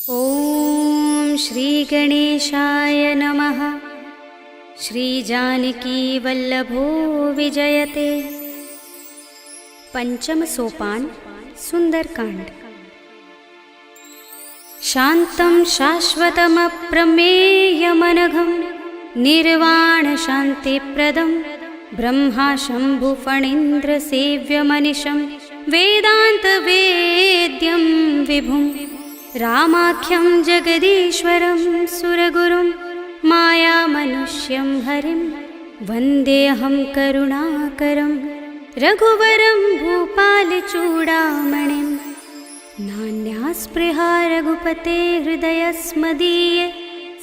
ॐ श्री गणेशाय नमः। श्री जानकी वल्लभो विजयते। पंचम सोपान सुंदरकांड। शांतं शाश्वतमप्रमेयमनघं निर्वाण शान्तिप्रदं ब्रह्मा शंभु फणीन्द्र सेव्यमनिशं वेदान्तवेद्यं विभुं रामाख्यं जगदीश्वरं सुरगुरुं मायामनुष्यं हरिं वन्देऽहं करुणाकरं रघुवरं भूपालचूडामणिं। नान्यास्पृहा रघुपते हृदयस्मदीये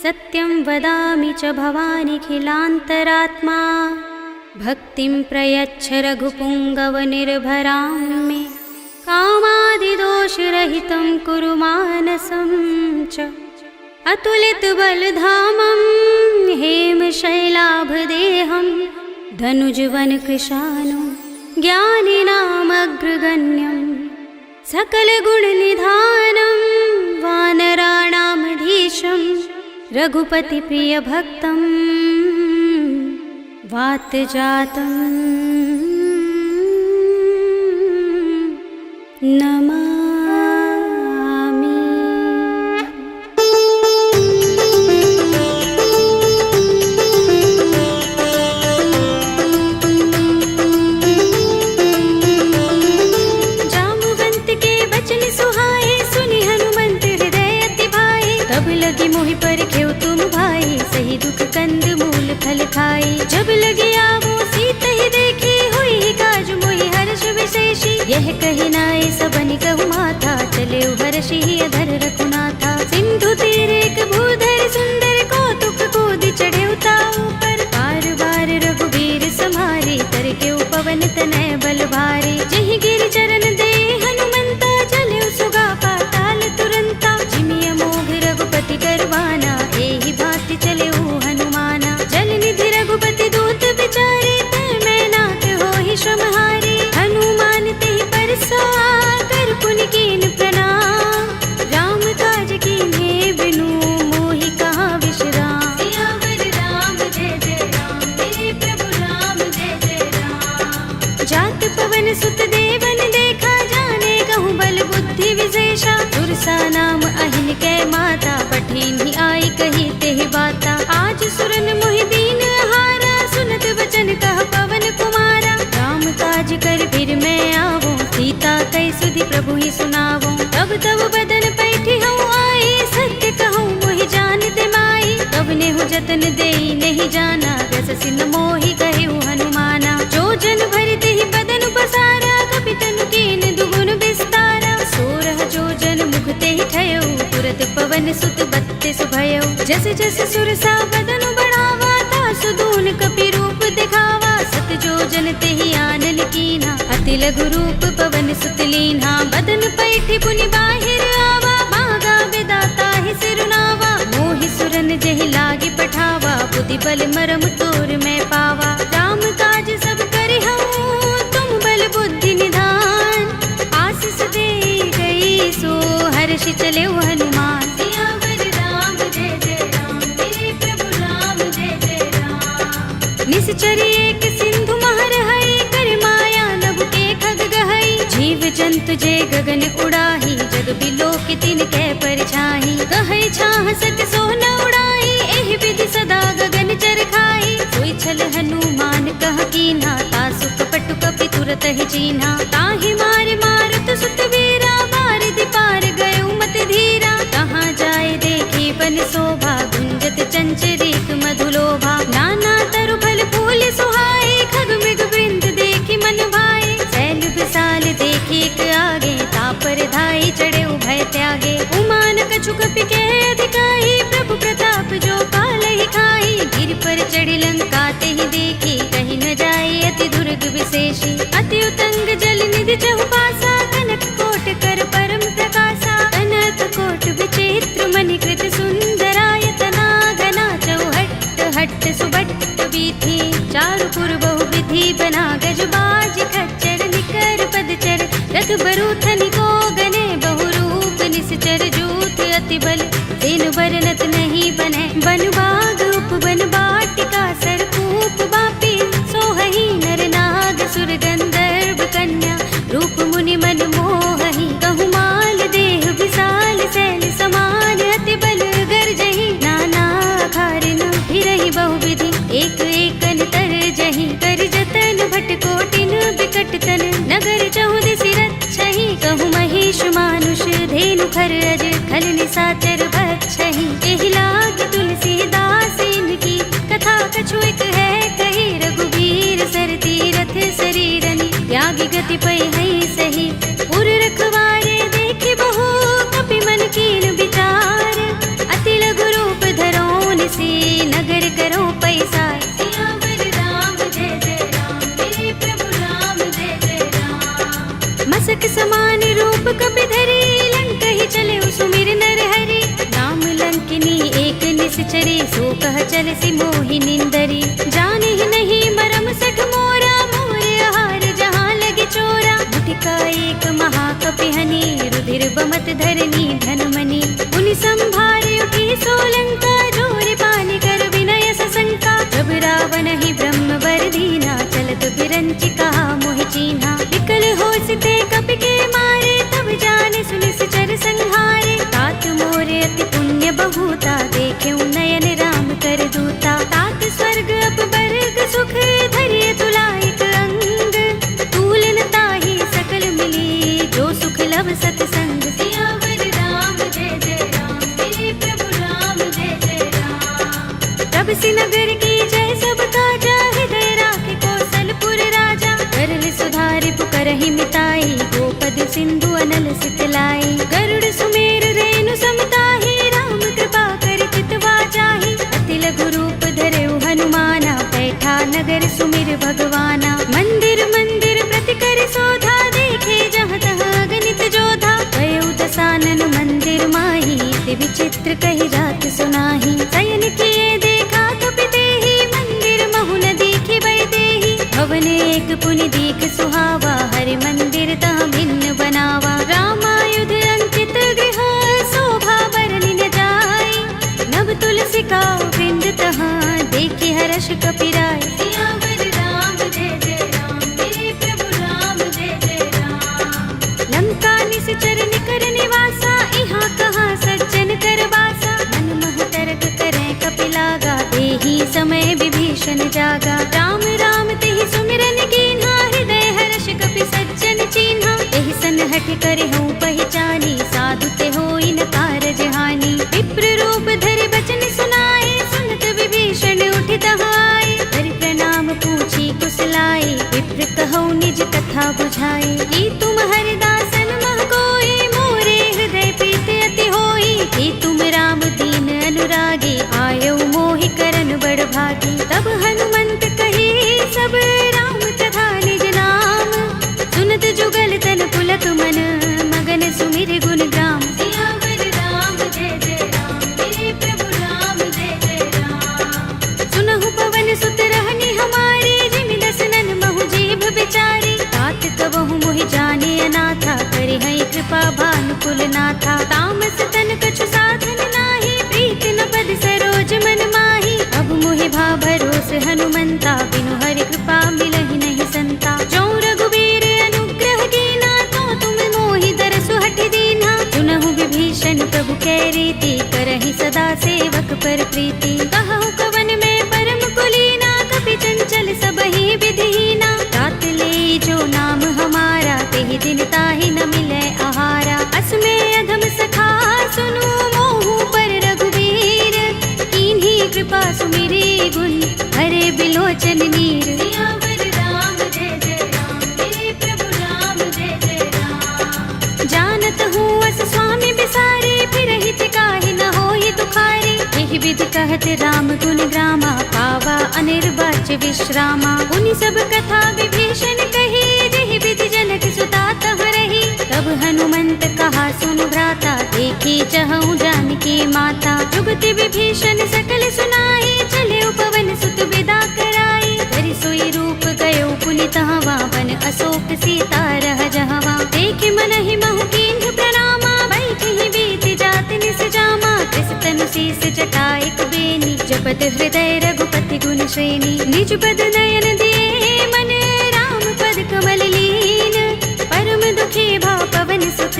सत्यं वदामि च भवानिखिलान्तरात्मा। भक्तिं प्रयच्छ रघुपुङ्गवनिर्भरां मे कामादिदोषरहितं कुरु मानसं च। अतुलितबलधामं हेमशैलाभदेहं धनुजवनकृशानुं ज्ञानिनामग्रगण्यं सकलगुणनिधानं वानराणामधीशं रघुपतिप्रियभक्तं वातजातं नमामि। जाम्बुवंत के बचन सुहाए सुनि हनुमंत हृदय अति भाए। तब लगी मोहि परखेउ तुम भाई सही दुख कंद मूल फल खाई। जब लगी आवो सीत ही देखी हुई काज मोहि हर्ष विशेषी। यह कही नाय सबनि कहु माथा चले हर्षि अधर रघुनाथा। सिंधु तीर एक भूधर सुंदर कौतुक कूदि चढ़े ताऊ पर। बार बार रघुबीर सम्हारी तर के पवन तनय बल भारी। जहि गिर चरण दे हनुमंता चले सुगा पाताल तुरंता। जिमिय मोघ रघुपति करवाना एहि भांति चले हनुमाना। जल निधि रघुपति दूत बिचारे तै मैं नाथ होहि श्रमहारी। हनुमान तेहि परसा कर पुनि कीन प्रणाम। राम काज कीन्हे बिनु मोहि कहाँ विश्राम। सियावर राम जय जय राम मेरे प्रभु राम जय जय राम। जात पवन सुत देवन देखा जाने कहूँ बल बुद्धि विशेषा। तुरसा नाम अहिन कै माता पठिन्हि आई कही तेहि बाता। आज सुरन मोहि दीन हारा सुनत वचन कह पवन कुमारा। राम काज कर फिर मैं आवो सीता कई सुधि प्रभु ही सुनावो। तब तब बदन पैठी हूँ आई सत्य कहूँ मोहि जानते माई। तब नेहु जतन देई नहीं जाना दस सिन मोहि कहु हनुमाना। जो जन भरते ही बदन पसारा कपितन कीन दुगुन विस्तारा। सोरह जो जन मुख ते ही ठयो तुरत पवन सुत बत्तीस भयो। जस जस सुरसा बदन बढ़ावा तासु दून कपि रूप दिखावा। सत जो जन ते ही आनन कीना अति लघु रूप पवन सुत लीन्हा। बदन पैठी पुनि बाहिर आवा मागा विदाता ही सिरुनावा। मोहि सुरन जहि लागे पठावा बुद्धि बल मरम तोर मैं पावा। राम काज सब करि हूँ तुम बल बुद्धि निधान। आशीष दे गई सो हर्षि चले हनुमान। सियावर राम जय जय राम मेरे प्रभु राम जय जय राम। निश्चर एक सिंधु महर हई कर माया नभ के खग गहई। जीव जंतु जे गगन उड़ाही जग बिलोक तिन कै परछाई। कहै छाह सक सोन उड़ाई एहि विधि सदा गगन चर खाई। सोई छल हनुमान कह कीन्हा तासु कपट कपि तुरत ही चीन्हा। ताहि मार मारुत सुत वीरा बारिधि पार गयो मत धीरा। कहाँ जाए देखी बन शोभा गुंजत चंचरीक मधुलोभा। नाना तरु फल फूल सुहाए खग मृग वृंद देखी मन भाए। शैल विशाल देखी एक आगे तापर धाई चढ़े उभय त्यागे। उमान कछु कपि के अधिकाई प्रभु प्रताप जो काल ही खाई। गिर पर चढ़ी लंका ते ही देखी कहीं न जाए अति दुर्ग विशेषी। अति उतंग जल निधि चहुपासा कनक कोट कर परम प्रकाशा। कनक कोट विचित्र मणिकृत सुंदरायतना घना चौहट्ट हट्ट सुबट्ट वीथी। चारु पुर बहु विधि बना गजबाज खच्चर निकर पदचर। रथ बरूथनि को गने बहुरूप निश्चर जूथ अति अति बल तेनु बरनत नहीं बने। बन बाग उपवन बाटिका सरकूप बापी सोहही नर नाग सुर गंधर्व कन्या रूप मुनि मन मोहही। कहु माल देह विशाल शैल समान अति बल गर्जही। नाना खारिन फिरहि बहुविधि एक एकन तर जही। कर जतन भट कोटिन बिकट तन नगर चहुदिसि रक्षहि। कहु महिष मानुष धेनु खर अज खल निशाचर बक्षहि। एहि लाग तुलसीदास इनकी कथा कछु एक है कही। रघुबीर सर तीरथ शरीरनि त्यागी गति पै है सही। पुर रखवारे देखे बहु कपि मन कीन विचार। अति लघु रूप धरोन से नगर करो पैसार। सियावर राम जय जय राम मेरे प्रभु राम जय जय राम। मसक समान रूप कपि धरे लंक ही चले सुमिर नर हरि। राम लंकिनी एक निश्चरी सो कह चल सि मोहि निंदरी। जाने ही नहीं मरम सठ मोरा मोर आहार जहाँ लगे चोरा। मुठिका एक महाकपि हनि रुधिर बमत धरनी धनमणि। उनि संभारे उठी सोलंका जोर पानी कर विनय सशंका। जब रावण ही ब्रह्म वर दीना चलत बिरंचिका मोहि चीन्हा। विकल होसिते कपि के मारे तब जाने सुनि सचर संहारे। तात मोरे अति पुण्य बहुता देखे नयन राम कर दूता। तात स्वर्ग अपवर्ग सुख धरिय तुलाइक अंग। तूलन ताहि सकल मिली जो सुख लव सतसंग। सियावर राम जय जय राम मेरे प्रभु राम जय जय राम। तब सि नगर की जय सब काजा हृदय राखे कौशलपुर राजा। करल सुधारि पुकारहि मिताई गोपद सिंधु अनल सितलाई। गरुड़ सुमेर रेणु समताहि राम कृपा कर चितवा चाहि। अति लघु रूप धरेउ हनुमाना बैठा नगर सुमिर भगवाना। मंदिर मंदिर प्रति कर शोधा देखे जहाँ तहाँ गणित जोधा। भयउ दसानन मंदिर माही दिव्य चित्र कही रात सुनाही। शयन किए देखा कपि देहि मंदिर महु न दीखि बै देहि। भवन एक पुनि दीख सुहावा हरि मंदिर तहाँ भिन्न बनावा। रामायुध अंकित गृह शोभा बरनि न जाई। नव तुलसी का वृंद तहाँ देखि हर्ष कपि राय। सियावर राम जय जय राम मेरे प्रभु राम जय जय राम। लंका निश्चर निकर निवासा इहाँ कहाँ सज्जन कर वासा। मन मोह तर्क करें कपि लागा देहि समय विभीषण जागा। राम राम तेहि सुमिरन कीन्हा हृदय हर्ष कपि सज्जन चीन्हा। एहि सनहठ करे हूँ पहचानी साधु ते होई न कारज हानि। विप्र रूप धरि बचन सुनाए सुनत विभीषण उठि तहाय। हरि प्रणाम पूछी कुशलाए विप्र कहौ निज कथा बुझाए। कि तुम हरिदासन मह कोई मोरे हृदय प्रीत अति होई। कि तुम राम दीन अनुरागी आयौ मोहि करन बड़ भागी। तब हनुमंत कही सब राम तथा निज नाम। सुनत जुगल तन पुलक मन मगन सुमिर गुण ग्राम। सियावर राम जय जय राम मेरे प्रभु राम जय जय राम। सुनहु पवन सुत रहनि हमारे जिमि दसनन महु जीभ बिचारी। तात कबहु मोहि जाने अनाथा करि है कृपा भानुकुल नाथा। तामस तन कछु साधन नाही प्रीत न पद सरोज मन माही। अब मोहि भा भरोस हनुमंता बिनु हरि कृपा मिलहि नहीं संता। जो रघुबीर अनुग्रह कीना तो तुम मोहि दरसु हठ दीना। सुनहु विभीषण प्रभु कै रीति करहि सदा सेवक पर प्रीति। कहु कवन में परम कुलीना कपि चंचल सबहि विधिहीना। तात ले जो नाम हमारा तेहि दिन ताहि न मिलै आहारा। असमे अधम सखा सुनु मोहु पर रघुबीर। कीन्ही कृपा सुमिरी गुण हरे बिलोचन नीर। सियावर राम जय जय राम मेरे प्रभु राम जय जय राम। जानत हूँ अस स्वामी बिसारे फिर हित काहि न होहि दुखारे। एहि विधि कहत राम गुण ग्रामा पावा अनिर्वाच्य विश्रामा। उनि सब कथा विभीषण कही जेहि विधि जनक सुता तहाँ रही। तब हनुमंत कहा सुन भ्राता देखी चहु जानकी माता। जुगति विभीषण सकल सुनाई चले पवन सुत विदा कराई। धरि सोई रूप गयो पुनि तहाँ वन अशोक सीता रह जहाँ। देख मन ही महु कीन्ह प्रणामा बैठहि बीत जात निस जावा। सुनत हृदय रघुपति गुण श्रेणी। निज पद नयन दिए मन राम पद कमल लीन। परम दुखी भव पवन सुत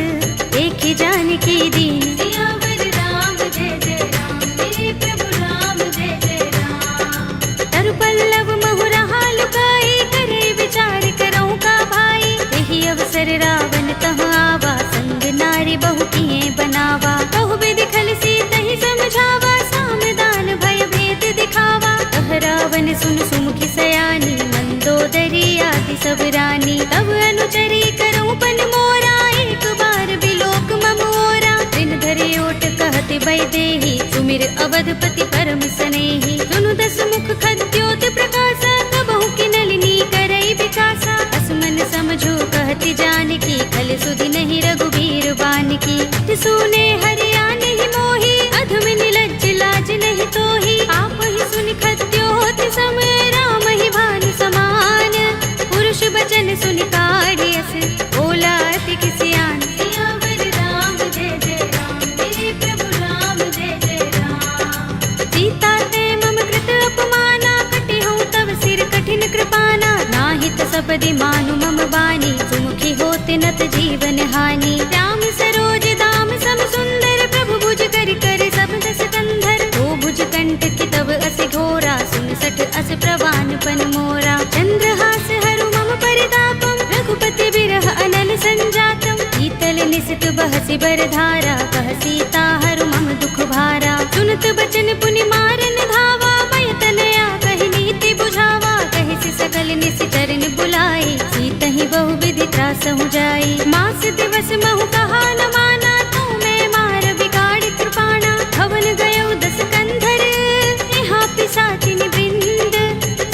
देखि जानकी दीन। सियावर राम जय जय राम, मेरे प्रभु राम जय जय राम। तरु पल्लव महु रहा लुकाई, करे विचार करऊं का भाई। यही अवसर रावण तह आवा, संग नारी बहु किए बनावा। बहु विधि खल सीता ही समझावा, सामदान भय भेद दिखावा। तह रावण सुन सुमुखी सयानी, मंदोदरी आदि सब रानी। तब अनुचरी करऊं पन मोरा, एक बार बिलोक मम ओरा। दिन धरे ओट कहते वैदेही, सुमिर अवधपति परम सनेही। सुनु दस मुख खद्योत प्रकाशा, कबहु की नलिनी करई विकासा। असमन समझो कहती जानकी, खल सुधि नहीं रघुबीर बानकी। सुने हरिया नहीं मोही, अधम निलज्ज लाज नहीं तोही। आप ही सुनि खद्योत सम, राम ही भानु समान। पुरुष बचन सुनि काढ़ियस, बोला अति किसियान। सियावर राम जय जय राम, मेरे प्रभु राम जय जय राम। सीता ते मम कृत अपमाना, कटे हूँ तव सिर कठिन कृपाना। नाहित सपदि मानु मम बानी, सुमुखी होते नत जीवन हानि। राम सरोज दाम सम सुंदर, प्रभु भुज कर कर सब दस कंधर। दो भुज कंठ की तब अस घोरा, सुन सठ अस प्रवान पन मोरा। चंद्रहास हरु मम परितापम, रघुपति बिरह अनल संजातम। शीतल निसित बहसि बरधारा, कह सीता हरु मम दुख भारा। सुनत बचन पुनि मारन धावा, भय तनया कहि नीति बुझावा। कहि सकल निस चरण बुलाई, सीतहि बहु विधि त्रासहु जाई। मास दिवस महु कहा न माना, तू मैं मार बिगाड़ कृपाणा। भवन गयो दस कंधर, यहाँ पिशाचिनि वृंद।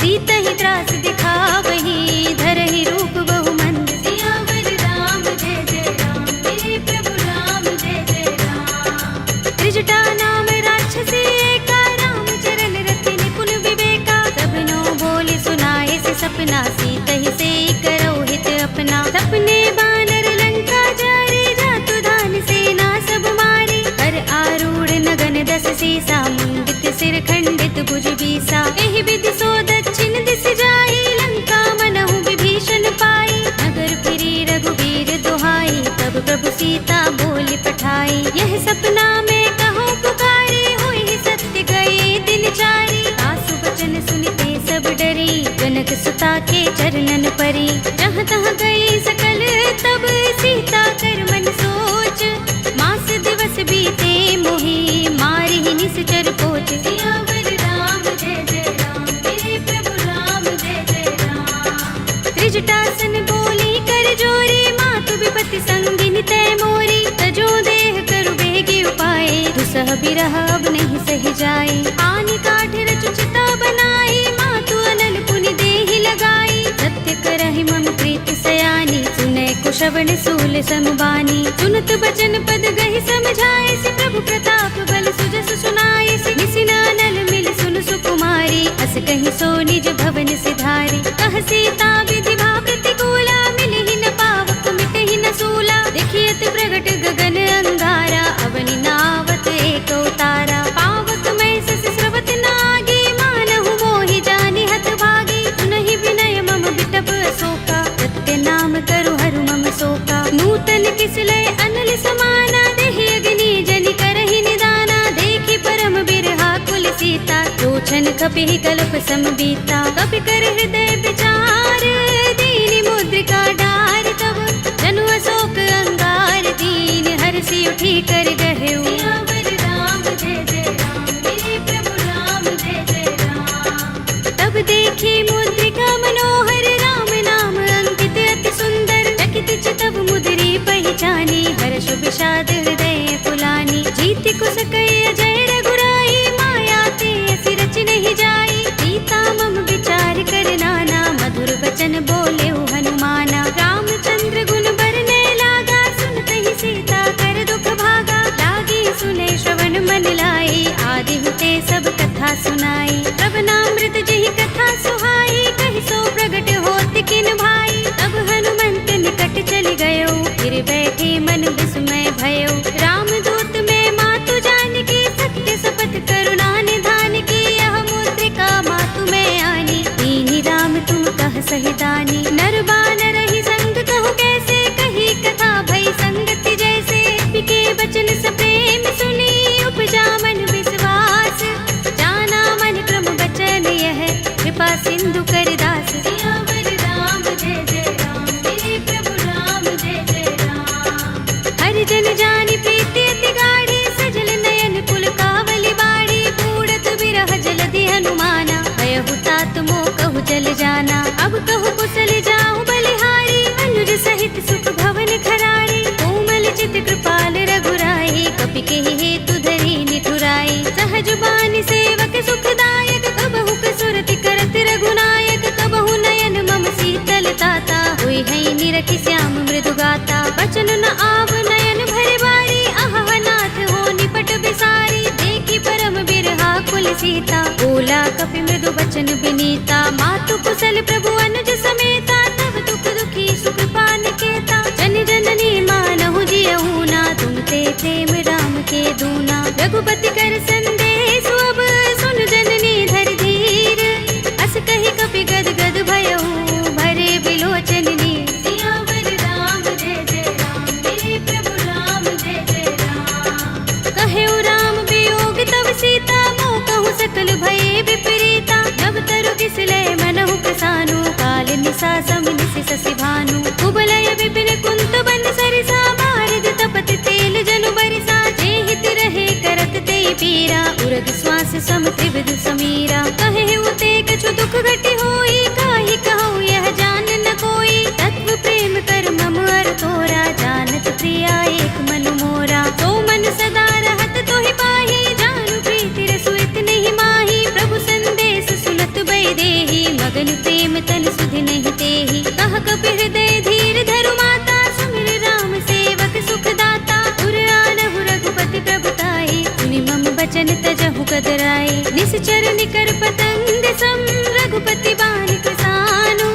सीतहि त्रास दिखावही, धरहि रूप बहु मंद। सियावर राम जय जय राम, मेरे प्रभु राम जय जय राम। त्रिजटा नाम राक्षसी एका, राम चरण रति निपुण विवेका। सबनो बोले सुनाए से सपना, सीतहि से करौ हित अपना। सपने बानर लंका जारे, जातु धान सेना सब मारे। कर आरूढ़ नगन दस सीसा, मुंडित सिर खंडित भुज बीसा। एहि विधि सो दक्षिण दिस जाई, लंका मनहु विभीषण पाई। नगर फिरी रघुबीर दुहाई, तब प्रभु सीता बोली पठाई। यह सपना में कहो पुकारी, हुई सत्य गए दिन चारी। सासु बचन सुनते सब डरी, जनक सुता के चरणन परी। जहाँ तहाँ गई सकल तब, सीता कर मन सोच। मास दिवस बीते मोही, मारि ही निश्चर पोच। सियावर राम जय जय राम, मेरे प्रभु राम जय जय राम। त्रिजटासन बोली कर जोरी, मातु विपति संगिनी तय मोरी। तजो देह करु बेगी उपाय, दुसह बिरह अब नहीं सही जाए। आनि काठ रचु चिता बनाई, मातु अनल पुनि देहि लगाई। सत्य करहि मम प्रीति सयानी, सुनै कुशवन सूल समबानी। सुनत बचन पद गहि समझाए, से प्रभु प्रताप बल सुजस सुनाए। से निसिनानल मिल सुन सुकुमारी, अस कहि सो निज भवन सिधारी। कह सीता विधि भा प्रतिकूला, मिलि ही न पावक मिटहि न सूला। देखियत प्रगट गगन अंगारा, अवनि नावत एक उतारा। पावक मैं सस स्रवत नागी, मानहु मोहि जानि हत भागी। सुनहि विनय मम बिटप अशोका, सत्य नाम करु हरु मम शोका। नूतन किसलय अनल समाना, देहि अग्नि जनि करहि निदाना। देखि परम बिरहा कुल सीता, लोचन कपिहि कल्प सम बीता। कपि कर हृदय विचार, दीनि मुद्रिका डार। तब जनु अशोक अंगार, दीन हरषि उठी कर गहेउ। सियावर राम जय जय राम, मेरे प्रभु राम जय जय राम। तब देखी मुद्रिका मनोहर, राम नाम अंकित अति सुंदर। चकित चितव मुद्री पहचानी, हर्ष विषाद हृदय कुलानी। जीति कुस कई अजय रघुराई, माया ते असि रच नहीं जाई। सीता मम विचार कर नाना, मधुर वचन बोले हनुमाना। रामचंद्र गुण बरने लागा, सुनते सीता कर दुख भागा। लागी सुने श्रवण मन लाई, आदि हुते सब कथा सुनाई। श्रवणामृत जहि कथा सुहाई, कहि सो प्रगट होत किन भाई। तब हनुमंत निकट चल गयो, फिर बैठे मन विस्मय भयो। रामदूत में मातु जानकी, सत्य शपथ करुणा निधान की। यह जाना। अब कहु कुशल जाऊं बलिहारी, अनुज सहित सुख भवन खरारी। कोमल चित कृपाल रघुराई, कपि के हेतु धरी निठुराई। सहज बानी सेवक सुखदायक, कबहु कसुरति करत रघुनायक। कबहु नयन मम शीतल ताता, हुई है निरखि श्याम मृदु गाता। बचन न आव नयन भरे बारी, आहा नाथ हो निपट बिसारी। देखी परम बिरहा कुल सीता, बोला कपि मृदु बचन बिनीता। मातु कुशल प्रभु अनुज समेता, तब दुख दुखी सुख पान केता। जन जननी मानहु जियहु ना, तुम ते प्रेम राम के दूना। रघुपति कर संदेश अब, सुन जननी धर धीर। अस कहि कपि गद गद भयहु, भरे बिलोचन नीर। सियावर राम जय जय राम, मेरे प्रभु राम जय जय राम। कहेउ राम वियोग तब सीता, मोह कहूँ सकल भये विपरीता। नव तरु किसलय मनहु प्रसानु, काल निसा समिनिस ससि भानु। कुबलय विपिन कुंत बन सरिसा, बारिद तपत तेल जनु बरिसा। जे हित रहे करत ते पीरा, उरग श्वास सम त्रिविध समीरा। कहेउ ते कछु दुख घटी होई, काहि कहूँ यह जान न कोई। तत्व प्रेम कर मम अर तोरा, जानत प्रिया एक मनु मोरा। तो मन सदा रहत तोहि पाहि, जानु प्रीति रसु इतने माही। प्रभु संदेश सुनत बैदेही, मगन प्रेम तन सुधि नहीं तेहि। कह कपि हृदय धीर धरु माता, सुमिर राम सेवक सुख दाता। उर आनहु रघुपति प्रभुताई, सुनि मम बचन तजहु कदराई। निश्चर निकर पतंग सम, रघुपति बानि कृसानु।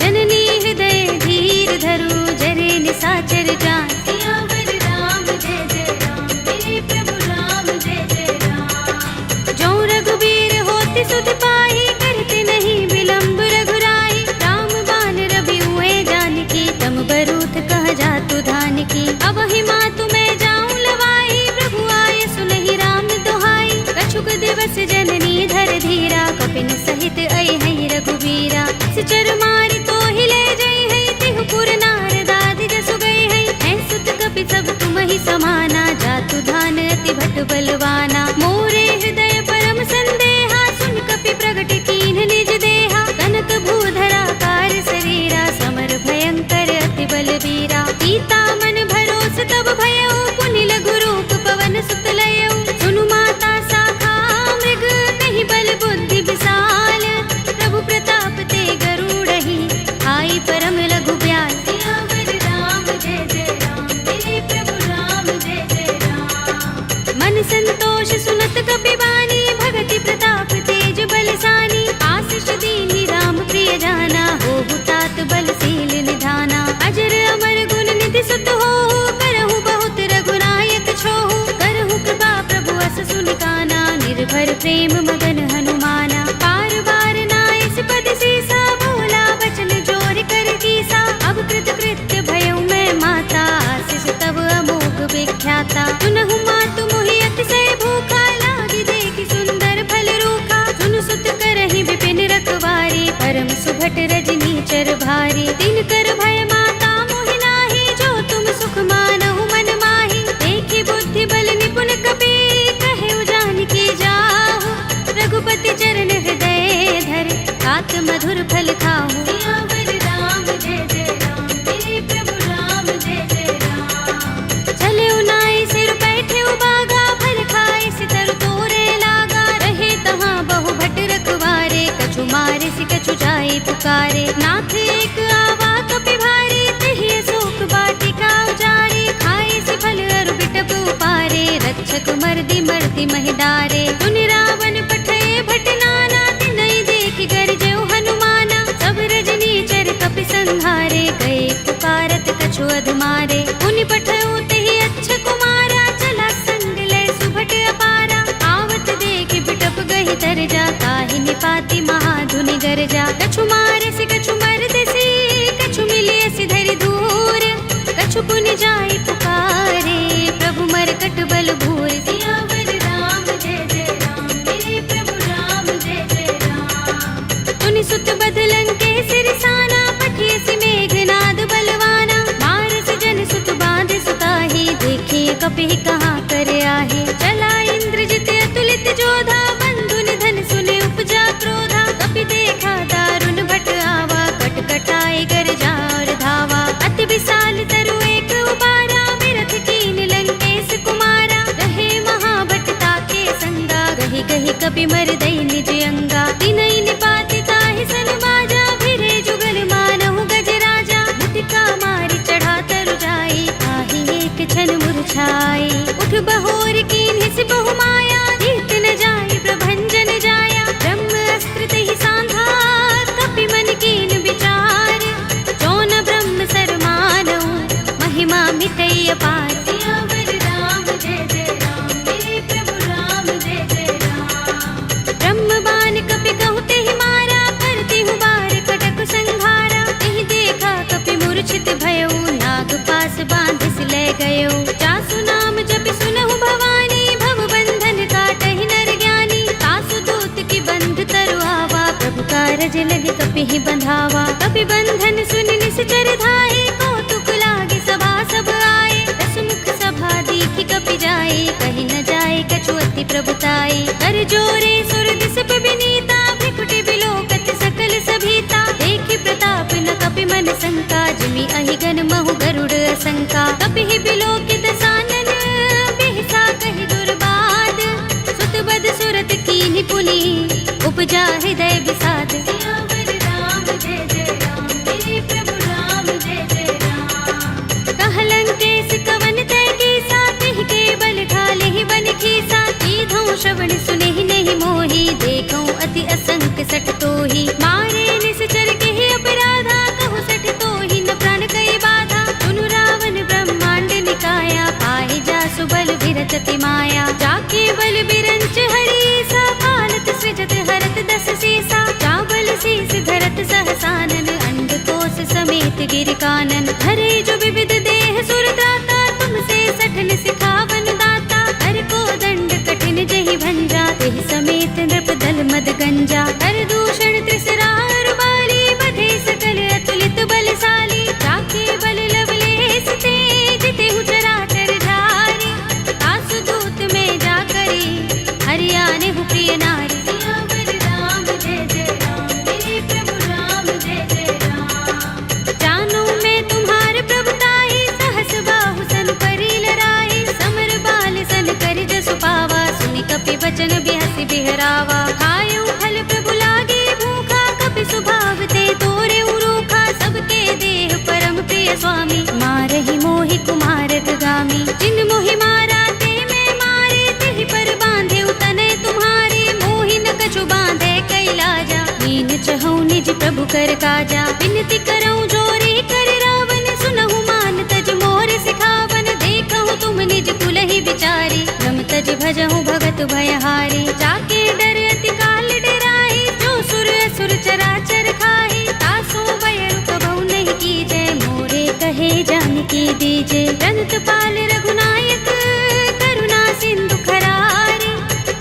जननी हृदय धीर धरु, जरे निसाचर जान। सियावर राम जय जय राम, मेरे प्रभु राम जय जय राम। जो रघुबीर होति सुध पाहि, करते नहीं विलंब रघुराई। राम बान रवि हुए जानकी, तम बरूथ कह जातु धान की। अब ही मातु मैं जाऊं लवाई, प्रभु आए सुनहि राम दुहाई। कछुक दिवस जननी धर धीरा, कपिन सहित आई है रघुबीरा। सिचर मारि तो हिले जई है, तिहु पुर नारदाद जसु गई है। ऐ सुत कपि सब तुम ही समाना, जातु धान अति भट बलवाना। मोरे हृदय परम संदेहा, सुन कपि प्रगट कीन्ह निज देहा। कनक भूधरा कार शरीरा, समर भयंकर अति बलवीरा। सीता मन भरोस तब भयउ, पुनि लघु रूप पवन सुत लयउ। सुनु माता शाखा मृग, नहीं बल बुद्धि विशाल। प्रभु प्रताप ते गरुड़हि, आई परम लघु ब्याल। सियावर राम जय जय राम, मेरे प्रभु राम जय जय राम। मन संतोष सुनत कपि बानी, भगति प्रताप तेज बलसानी। आशीष दीनि राम प्रिय जाना, होहु तात बलशील निधाना। अजर अमर गुण निधि सुत होहु, करहु बहुत रघुनायक छोहु। करहु कृपा प्रभु अस सुनि काना, निर्भर प्रेम मगन हनुमाना। बार बार नाइस पद सीसा, बोला बचन जोर कर कीसा। अब कृत कृत्य भयउ मैं माता, आशीष तब अमोघ विख्याता। सुनहु मातु मोहि अतिशय भूखा, लागी देखि सुंदर फल रूखा। सुन सुत करहि विपिन रखवारी, परम सुभट रजनी चर भारी। दिन कर भय माता मोहि नाहि, जो तुम सुख मानहु मन माहि। देखि बुद्धि बल निपुण कपि, कहेउ जानकी जाहु। रघुपति चरण हृदय धर, तात मधुर फल खाहु। सियावर राम जय जय राम, मेरे प्रभु राम जय जय राम। चले उनाई सिर बैठे उबागा, फल खाए सितर तोरे लागा। रहे तहाँ बहु भट रखवारे, कछु मारे सि कछु जाए पुकारे। नाथ एक आवा कपि भारी, तेहि अशोक वाटिका उजारी। खाए सि फल अरु बिटप उपारे, रक्षक मर्दि मर्दि महिदारे। सुनि रावण पठय भट नाना, तिनहि देखि गरजेउ हनुमाना। सब रजनी चर कपि संहारे, गए पुकारत कछु अधमारे। पुनि पठयउ तेहि अच्छ कुमारा, चला संग लय सुभट अपारा। आवत देखि बिटप गहि तर जा, ताहि निपाति महाधुनि गरजा। कछु मारे सि कछु मर्द सी, कछु मिले सि धरि धूर। कछु पुनि जाई पुकारे, प्रभु मरकट बल भूर। सियावर राम जय जय राम, मेरे प्रभु राम जय जय राम। तुनि सुत बदलन के सिरसाना, पठिय सि मेघनाद बलवाना। मारस जन सुत बांध सुताहि, देखिए कपि कहाँ कर आहे। चला इंद्रजित अतुलित जोधा, बंधु निधन सुने उपजा क्रोधा। कपि देखा दारुण भट ही बंधावा। कपि बंधन सुन निश्चर धाये, कौतुक लागे सभा सब आए। दसमुख सभा देखी कपि जाए, कहीं न जाए कछु अति प्रभुताई। कर जोरे सुर दिसप विनीता, भ्रिकुटि बिलोकत सकल सभीता। देखि प्रताप न कपि मन शंका, जिमि अहिगन महु गरुड़ असंका। कपि ही बिलोकित सानन, बिहसा कहि दुर्बाद। सुत बद सुरत कीन्हि पुनि, उपजा हृदय विषाद। सियावर राम जय जय राम, मेरे प्रभु राम जय जय राम। कहलन केस कवन तै कीसा, तिहि के बल ढाले ही बन खीसा। कीधौं श्रवण सुनेहि नहीं मोहि, देखौं अति असंक सठ तोहि। मारे निश्चर केहि अपराधा, कहु सठ तोहि न प्राण कई बाधा। सुनु रावण ब्रह्मांड निकाया, पाहि जासु बल बिरत अति माया। जाके बल बिरंच हरीसा, पालत सृजत हरत दस सीसा। चावल शीस धरत सहसानन, अंडकोश समेत गिर कानन। धरे जो विविध देह सुर त्राता, तुमसे सठन सिखावन दाता। हर को दंड कठिन जहि भंजा, तेहि समेत नृप दल मद गंजा। कर दूषण त्रिसरार बाली, बधे सकल अतुलित बलशाली। जाके बल लवलेस ते, जितेहु चराचर झारी। तासु दूत में जा करी, हरियाने हु प्रिय नारी। सियावर राम जय जय राम, मेरे प्रभु राम जय जय राम। जानो मैं तुम्हारे प्रभुताई, सहस बाहु सन परी लराई। समर बाल सन करि जसु पावा, सुनि कपि बचन बिहसि बिहरावा। खायउ फल प्रभु लागे भूखा, कपि स्वभाव ते तोरे उरूखा। सबके देह परम प्रिय स्वामी, मारहि मोहि कुमारत गामी। जिन मोहि मारा ते मैं मारे, तिहि पर बांधे तनय तुम्हारे। मोहि न कछु बांधे कैलाजा, हीन चहु निज प्रभु कर काजा। विनती करऊं जोरे कर रावण, सुनहु मान तज मोर सिखावन। देखहु तुम निज कुल ही विचारी, रम तज भजहु भगत भयहारी। जाके डर अति काल डराई, जो सुर असुर चराचर खाई। तासो भय रुकबहु नहीं कीजै, मोरे कहे जानकी दीजे। रंत पाल रघुनायक, करुणा सिंधु खरारी।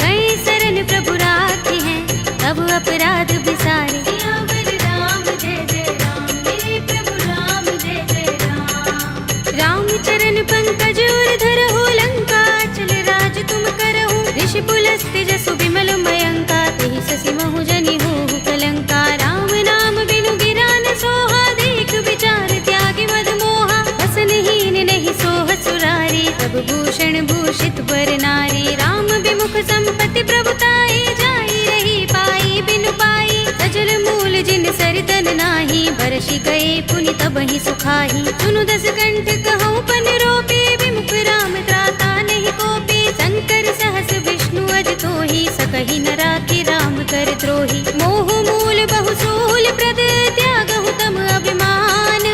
कई शरण प्रभु राखी हैं, तब अपराध बिसारे। सियावर राम जय जय राम, मेरे प्रभु राम जय जय राम। राम चरण पंकज उर धरहु, लंका चल राज तुम करहु। ऋषि पुलस्त्य जसु विमल मयंका, तेहि शशि महु जनि होहु कलंका। राम नाम बिनु गिरा न सोहा, देख विचार त्यागी मद मोहा। बसनहीन नहीं सोह सुरारी, सब भूषण भूषित वर नारी। राम विमुख संपत्ति प्रभुताई, जाई रही पाई बिनु पाई। सजल मूल जिन सरितन नाही, बरषि गए पुनि तबहि सुखाही। सुनु दस कंठ कहूँ पन रोपे, विमुख राम त्राता नहीं कोपे। शंकर सहस विष्णु अज तोहि, सकहि न राखी राम कर द्रोही। मोह मूल बहु सूल प्रद, त्यागहु तम अभिमान।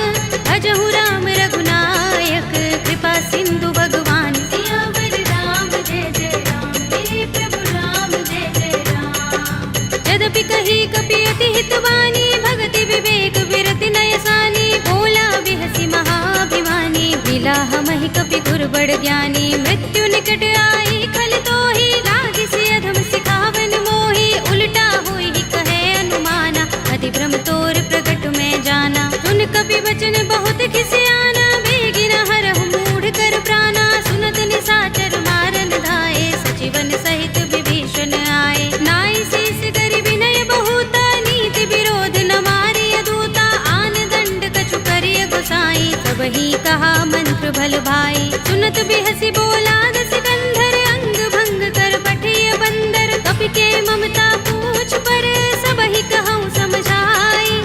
भजहु राम रघुनायक, कृपा सिंधु भगवान। सियावर राम जय जय राम, मेरे प्रभु राम जय जय राम। यद्यपि कही कपि अति हितवानी, भगति विवेक विरति नयसानी। बोला बिहसि महाभिमानी, बिलाह महि कपि गुर बड़ ज्ञानी। मृत्यु निकट आई खल तोहि, लागिसि अधम सिखावन मोहि। उल्टा होई कहे अनुमाना, अति भ्रम तोर प्रगट में जाना। सुन कपि वचन बहुत खिसियाना, बेगिन हरहु मूढ़ कर प्राणा। सुनत निशाचर मारन धाये, सचिवन सहित विभीषण आए। नाई शीस करि विनय बहुता, नीति विरोध न मारिय दूता। आन दंड कछु करिय गोसाई, सबहि कहा मंत्र भल भाई। सुनत बिहसि बोला दस कंधर, अंग भंग कर पठिय बंदर। कपि के ममता पूछ पर, सबहि कहूँ समझाई।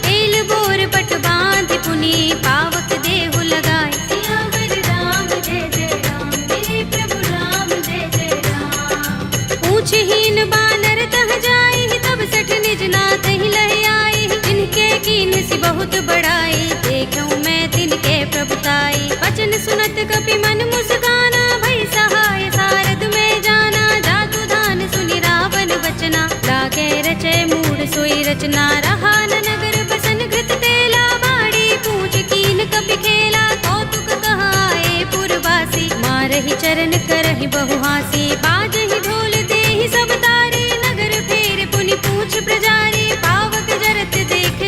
तेल बोर पट बांध पुनि, पावक देहु लगाई। सियावर राम जय जय राम, मेरे प्रभु राम जय जय राम। पूछहीन बानर तह जाई, तब सठ निज नाथ ही लह आई। जिनके कीन सि बहुत बड़ाई, देखूं मैं तिनके प्रभुताई। वचन सुनत कपि मन मुस्काना, भई सहाय सारद में जाना। जातु धान सुनि रावण वचना, लागे रचे मूढ़ सोई रचना। रहा न नगर बसन घृत तेला, बाड़ी पूछ कीन कपि खेला। कौतुक कहाए पुरवासी, मारहि चरण करहि बहु हासी। बाजहि ढोल देहि सब तारी, नगर फेर पुनि पूछ प्रजारी। पावक जरत देख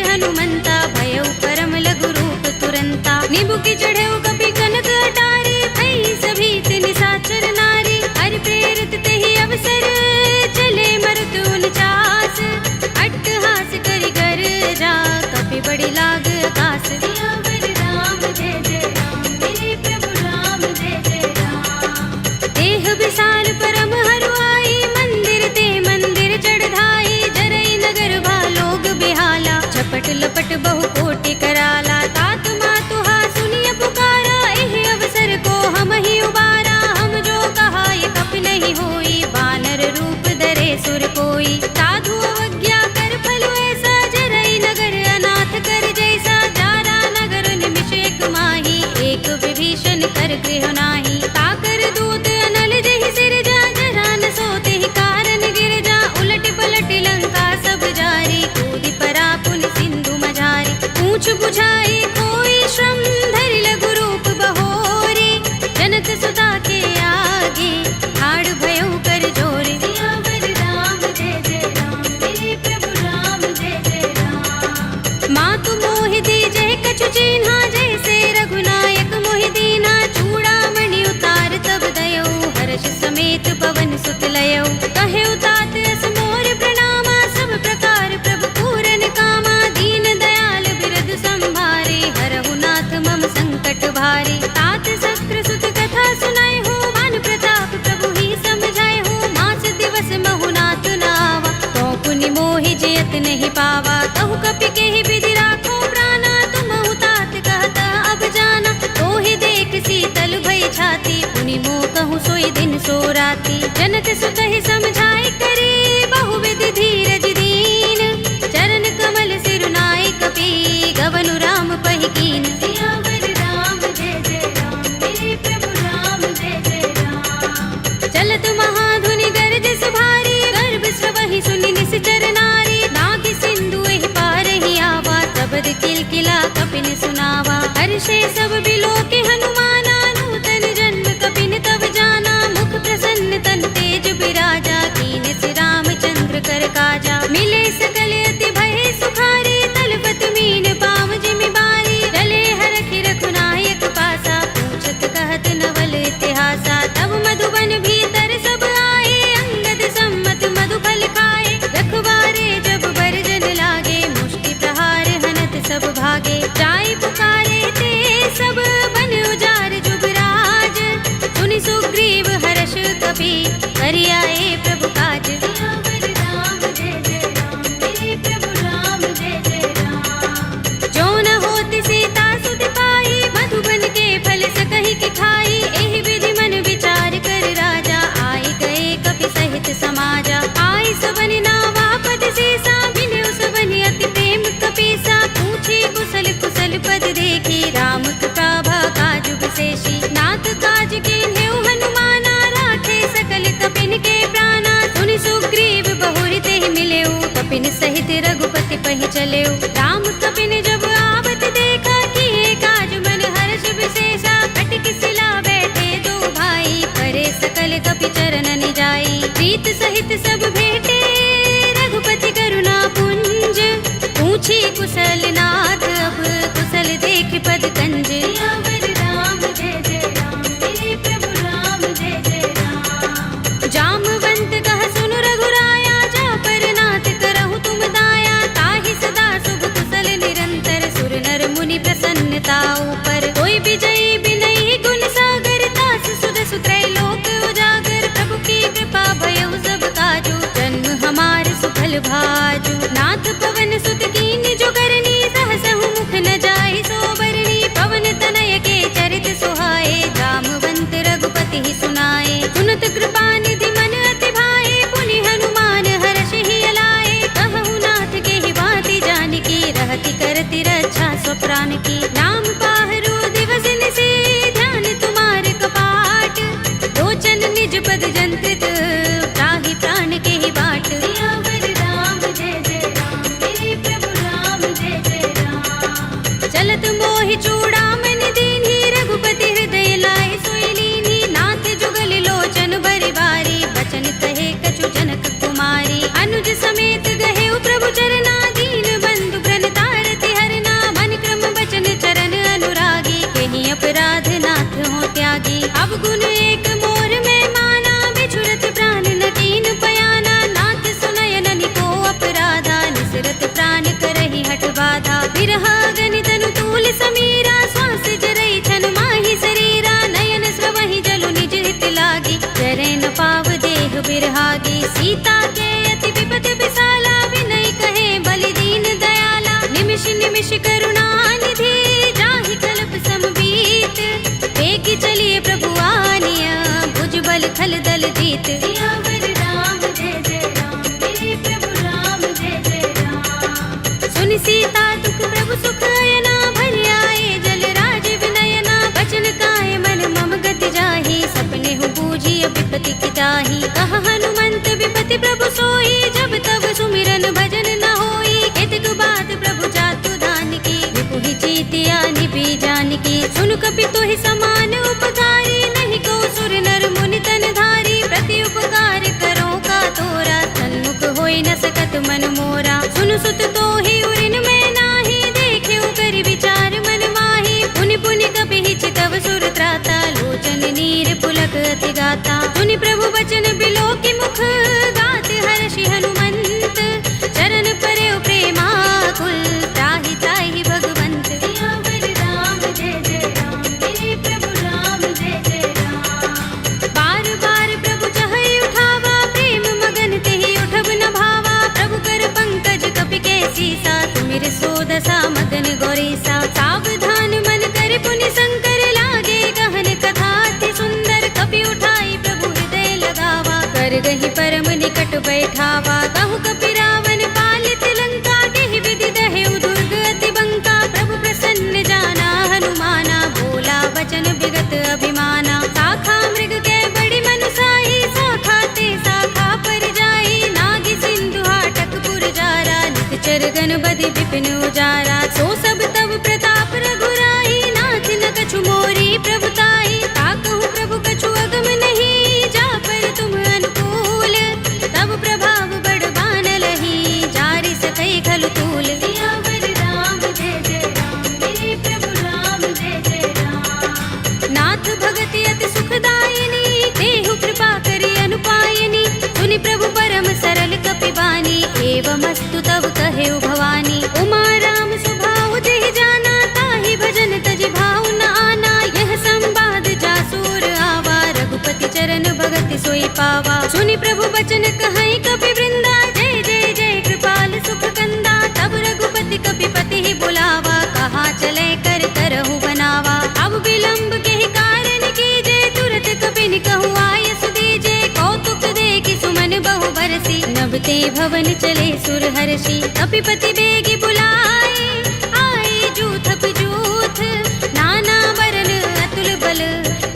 की चढ़े कपि कनक अटारी, भई सभी निशाचर नारी। हरि प्रेरित ते ही अवसर, चले मरुत 49, अट्टहास करि कर जा, कपि बड़ी लाग आकाश। सियावर राम जय जय राम, मेरे प्रभु राम जय जय राम। देह विशाल परम हरुआई, मंदिर ते मंदिर चढ़ाई। जरई नगर भालोग बिहाला, झपट लपट बहु कोटि कराला। तात मातुहा सुनिय पुकारा, एहि अवसर को हम ही उबारा। हम जो कहा ये कपि नहीं होई, वानर रूप धरे सुर कोई। साधु अवज्ञा कर फल ऐसा, जरई नगर अनाथ कर जैसा। जारा नगर निमिष एक माही, एक विभीषण कर गृह नाही। ताकर दूत अनल जहि सिर जा, जरा न सोते ही कारण गिर जा। उलट पलट लंका सब जारी, कूदि परा पुन सिंधु मझारी। पूछ बुझाई कोई श्रम, धरि लघु रूप बहोरी। जनक सुता के आगे, ठाड़ भयउ कर जोरे। सियावर राम जय जय राम, मेरे प्रभु राम जय जय राम। मातु मोहि दीजै कछु चिन्हा, जैसे रघुनायक मोहि दीन्हा। चूड़ामणि उतार तब दयौ, हर्ष समेत पवन सुत लयौ। कहे तात अस मोर प्रणामा, सब प्रकार प्रभु पूरन कामा। दीन दयाल बिरद संभारे, हरहु नाथ मम संकट भारे। तात शक्र सुत कथा सुनाए हो, मान प्रताप प्रभु ही समझाए हो। मास दिवस महु नाथ नावा, तो पुनि मोहि जयत नहीं पावा। कहु कपि केहि विधि राखो प्राणा, तुमहु तात कहत अब जाना। तोहि देख शीतल भई छाती, पुनि मोह कहूँ सोई दिन सो राती। जनक सुत ही समझाए करे, बहु विधि धीरज दीन। चरण कमल सिरुनाए कपि, गवनु राम पहि कीन। सियावर राम जय जय राम, मेरे प्रभु राम जय जय राम। चलत महाधुनि गरज भारी, गर्भ स्रवहि सुनि निश्चर नारी। नाग सिंधु एहि पार ही आवा, शब्द किलकिला कपिन सुनावा। हर्षे सब बिलोके हनुमाना, नूतन जन्म कपिन तब जाना। मुख प्रसन्न तन तेज बिराजा, कीन से रामचंद्र कर काजा। मिले सकल अति भय सुखारी, तलपत मीन पाव जिमि बारी। रले हरखि रघुनायक पासा, पूछत कहत नवल इतिहासा। तब मधुबन भीतर सब आए, अंगद सम्मत मधुफल खाए। रखवारे जब बरजन लागे, मुष्टि प्रहार हनत सब भागे। जाय पुकारे ते सब, बन उजार जुगराज। सुनि सुग्रीव हर्ष कपि, करि आए प्रभु काज। सियावर राम जय जय राम, मेरे प्रभु राम जय जय राम। जो न होत सीता सुत पाई, मधुबन के फल सकहि के खाई। एहि विधि मन विचार कर राजा, आए गए कपि सहित समाजा। आए सबन नावा पद सीसा, बिनु सबन अति प्रेम कपीसा। पूछी कुशल कुशल पद देखी, राम कृपा काजु विशेषी। नाथ काज कीन्हेउ हनुमाना, राखे सकल कपिन के प्राणा। सुनि सुग्रीव बहुरि तेहि मिलेउ, कपिन सहित रघुपति पहि चलेउ। राम कपिन जब आवत देखा, किए काज मन हर्ष विशेषा। कटि सिला बैठे दो भाई, परे सकल कपि चरण जाई। प्रीत सहित सब भेटे, रघुपति करुणा पुंज। पूछी कुशल नाथ, अब कुशल देख पद कंज। सियावर राम जय जय राम, मेरे प्रभु राम जय जय राम। जामवंत कह सुन रघुराया, जा पर नाथ करहु तुम दाया। ताहि सदा शुभ कुशल निरंतर, सुर नर मुनि प्रसन्नता ऊपर। कोई विजयी बिनहि गुण सागर, तास सुध सुत्रय लोक उजागर। प्रभु की कृपा भयउ सब काजू, जन्म हमार सुफल भाजू। नाथ पवन सुत कीन जो करनी, सहसहु मुख न जाहि सोबरनी। पवन तनय के चरित सुहाए, जामवंत रघुपति ही सुनाए। सुनत कृपा निधि मन अति भाए, पुनि हनुमान हर्ष ही अलाए। कहु नाथ के ही बाति जानकी, रहति करति रक्षा स्वप्रान की। नाम पाहरु दिवस निशि, ध्यान तुम्हार कपाट। लोचन निज पद जंत्रित, त्राहि प्राण के ही बाट। सियावर राम जय जय राम, मेरे प्रभु राम जय जय राम। चलत मोहि चूड़ामणि दीन्ही, रघुपति हृदय लाए सोई लीन्ही। नाथ जुगल लोचन बरि बारी, बचन कहे कछु जनक कुमारी। अनुज समेत गहेउ प्रभु चरना, दीन बंधु प्रण तारति हरना। मन क्रम बचन चरण अनुरागी, कहि बिरहागी। सीता के अति विपद विसाला, विनय कहे बलि दीन दयाला। निमिष निमिष करुणा निधि, जाहि कल्प समबीत। वेगी चलिए प्रभु आनिया, भुजबल थल दल जीत। सियावर राम जय जय राम, मेरे प्रभु राम जय जय राम। सुन सीता दुख प्रभु सुख अयना, भरि आए जल राज विनयना। बचन काय मन मम गति जाहि, सपने हूँ बूझी विपति की ताहि। कहा हनुमंत विपति प्रभु सोई, जब तब सुमिरन भजन न होई। केतक बात प्रभु जातु दान की, विपुहि जीतिया निभि जान की। सुन कपि तोहि समान उपकारी, नहीं को सुर नर मुनि तन धारी। प्रति उपकार करो का तोरा, सन्मुख होई न सकत मन मोरा। सुन सुत तोहि उरिन में नाही, देखे कर विचार मन माही। पुनि पुनि कपि चितव सुर त्राता, लोचन नीर पुलक अति गाता। सुनि प्रभु बचन बिलो की मुख, गात हर्षि हनुमंत। चरण परे प्रेमाकुल, त्राहि त्राहि भगवंत। सियावर राम जय जय राम, मेरे प्रभु राम जय जय राम। बार बार प्रभु चहई उठावा, प्रेम मगन तेहि उठब न भावा। प्रभु कर पंकज कपि के सीसा, सुमिर सोदसा मदन गौरीसा। सावधान मन कर पुनि शंकर, लागे गहन कथा अति सुंदर। कपि उठाई प्रभु हृदय लगावा, कर गहि परम निकट बैठावा। कहु कपि रावण पालित लंका, केहि विधि दहेउ दुर्ग अति बंका। प्रभु प्रसन्न जाना हनुमाना, बोला वचन विगत अभिमाना। शाखा मृग के बड़ी मनुसाही, शाखा ते शाखा पर जाई। नागी सिंधु हाटक पुर जारा, निकचर गण बधि विपिन उजारा। सो सब तब प्रताप रघुराई, नाथ न कछु मोरी प्रभुताई। ताकहु प्रभु कछु अगम नहीं, जा पर तुम अनुकूल। तब प्रभाव बड़बान लही, जारि सकई खलु तूल। सियावर राम जय जय राम, मेरे प्रभु राम जय जय राम। नाथ भगति अति सुखदायिनी, देहु कृपा करि अनुपायिनी। सुनि प्रभु परम सरल कपि बानी, एवमस्तु तब कहेउ भवानी। उमा राम सुभाउ जेहि जाना, ताहि भजन तजि भाउ न आना। यह संवाद जासुर आवा, रघुपति चरण भगति सोई पावा। सुनि प्रभु बचन कहई कपि वृंदा, जय जय जय कृपाल सुख कंदा। तब रघुपति कपि पति ही बुलावा, कहा चले कर करहु बनावा। अब विलंब के ही कारण कीजे, तुरत कपि कहु आयस दीजे। कौतुक देखि सुमन बहु बरसी, नभते भवन चले सुर हर्षि। कपिपति बेगी बुलाए, आए जूथ जूथ। नाना वरन अतुल बल,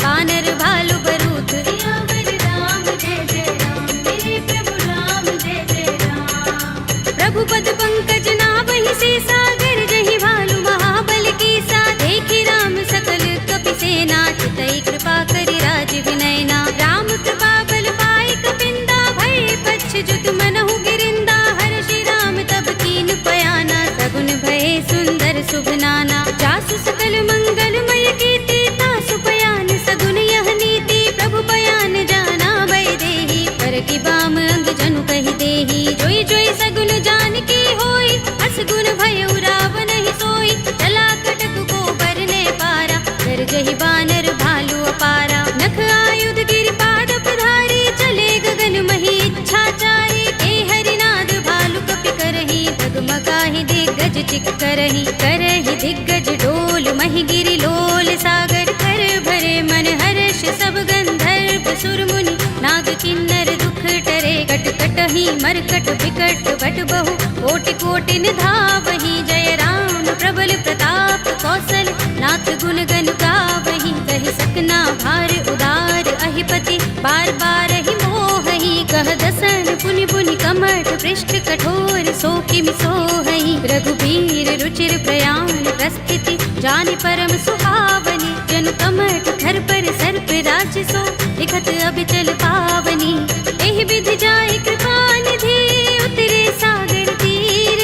वानर भालु बरूथ। सियावर राम जय जय राम, मेरे प्रभु राम जय जय राम। प्रभु पद पंकज नावहि से, सागर जहि भालु महाबल कीसा। देखि राम सकल कपि सेना, चितई कृपा करि राज विनयना। राम कृपा बल पाई कपिंदा, भय पच्छ जुत मनहु गिरिंदा। हर्षि राम तब कीन पयाना, सगुन भय सुंदर शुभ नाना। जासु सकल मंगलमय कीर्ति, तासु पयान सगुन यह नीति। प्रभु पयान जाना भय देहि, पर की बाम अंग जनु कहि देहि। जोई जोई सगुन जान की होई, असगुन भयउ रावण ही सोई। चला कटक को बरने पारा, कर जहि बानर भालु अपारा। नख आयुध गिरिपाद पधारी, चले गगन मही इच्छाचारी। ते हरिनाद भालु कपि करही, डगमगाहि दिग्गज चिक करही। करही दिग्गज डोल, महि गिरि लोल सागर। कर भरे मन हर्ष सब गंधर्व सुर मुनि, नाग किन्नर दुख टरे। कट कटहि मरकट विकट बट बहु, कोटि कोटि निधावहि। जय राम प्रबल प्रताप कौशल, नाथ गुण गण गावहि। कहि सकना भार उदार अहिपति, बार बार ही मोहहि। कह दसन पुनि पुनि कमठ, पृष्ठ कठोर सो किमि सोहहि। रघुबीर रुचिर प्रयाण प्रस्थिति, जानि परम सुहावनी। जनु कमठ धर पर सर्प राज सो, लिखत अबिचल पावनी। एहि विधि जाय कृपा निधि, उतरे सागर तीर।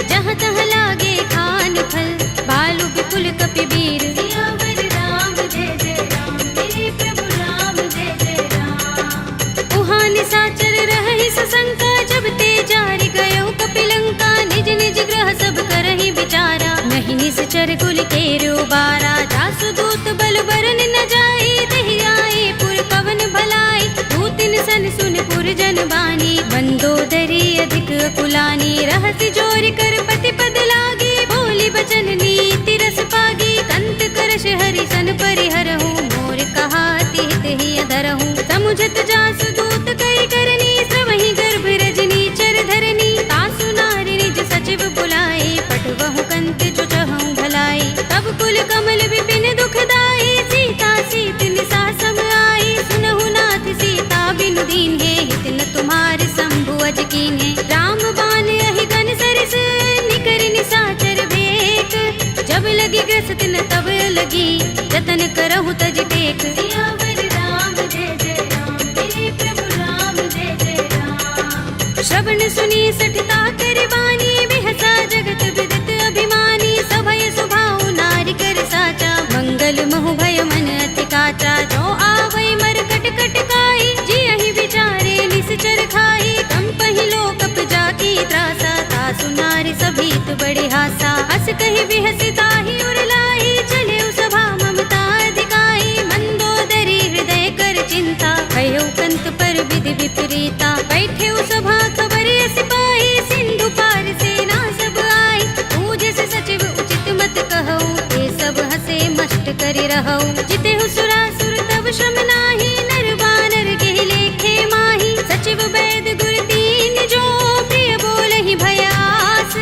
जहाँ तहाँ लागे खान फल, भालु विपुल कपि वीर। सियावर राम जय जय राम, मेरे प्रभु राम जय जय राम। उहाँ निशाचर रहहि सशंका, जब ते जारि गयो कपिलंका। निज निज ग्रह सब करहि विचारा, नहीं निश्चर कुल केरो बारा। जासु दूत बल बरन न जाई, देहि आए पुर पवन भलाई। दूत तिन सन सुन पुरजन बानी, मंदोदरी अधिक अकुलानी, रहसि जोरि कर पति पद लागी, बोली बचन नीति रस पागी, कंत करश हरि सन परिहरहु, मोर कहा हित ही अधरहु, समुझत जासु दूत करि करनी, स्रवहि गर्भ रजनी चर धरनी, तासु नारि निज सचिव बुलाए, पठवहु कंत जो चहु भलाई, तब कुल कमल विपिन दुखदाई, सीता सीत निसा सम आई, सुनहु नाथ सीता बिनु दीन्हे, हित न तुम्हार शंभु अज कीन्हे, राम बाण अहि गन सरिस, निकर निसाचर भेक, जब लगी ग्रस्त न तब लगी, जतन करहु तज टेक, सियावर राम जय जय राम, मेरे प्रभु राम जय जय राम। श्रवण सुनी सठता कर वाणी, बिहसा जगत विदित अभिमानी, सभय सुभाउ नारी कर साचा, मंगल महु भय मन अति काचा, जो आवै मरकट कट काई, जियहि विचारे निश्चर खाई, कंपहि लोकप जाकी त्रासा, तासु नारी सभीत बड़े हासा, हस कहि बिहसि ताहि उर लाई, चले सभा ममता अधिकाई, मंदोदरी हृदय कर चिंता, भयउ कंत पर विधि विपरीता, बैठे सभा खबर सिपाही, सिंधु पार सेना सब आई, पूजे से सचिव उचित मत कहऊ, ये सब हसे मष्ट करि रहऊ, जितेहु सुरासुर तब श्रम नाही, नर बानर केहि लेखे माही, सचिव वैद गुर दीन जो, प्रिय बोलहि भयास,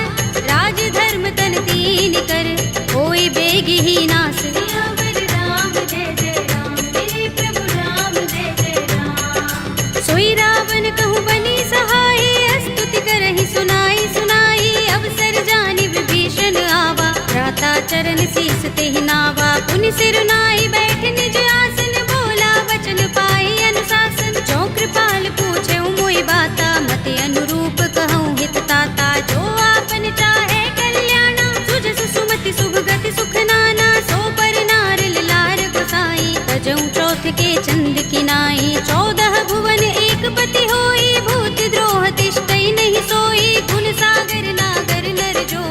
राज धर्म तन दीन कर, होय बेगी ही नास, सियावर राम जय जय राम, मेरे प्रभु राम जय जय राम। सोई रावण कहूँ बनी सहाय, स्तुति करहि सुनाई सुनाई, अवसर जानि विभीषण आवा, भ्राता चरण शीस तेहि नावा, पुनि सिर नाई बैठ निज आसन, बोला वचन पाई अनुशासन, जो कृपाल पूछे मोहि बाता, मति अनुरूप कहूँ हित ताता, जो आपन चाहे कल्याणा, सुजस सुमति शुभ गति सुख नाना, सो पर नार लार गोसाई, तजऊ चौथ के चंद की नाई, 14 भुवन एक पति होई, भूत द्रोह तिष्ठई नहीं सोई, गुण सागर नागर नर जो,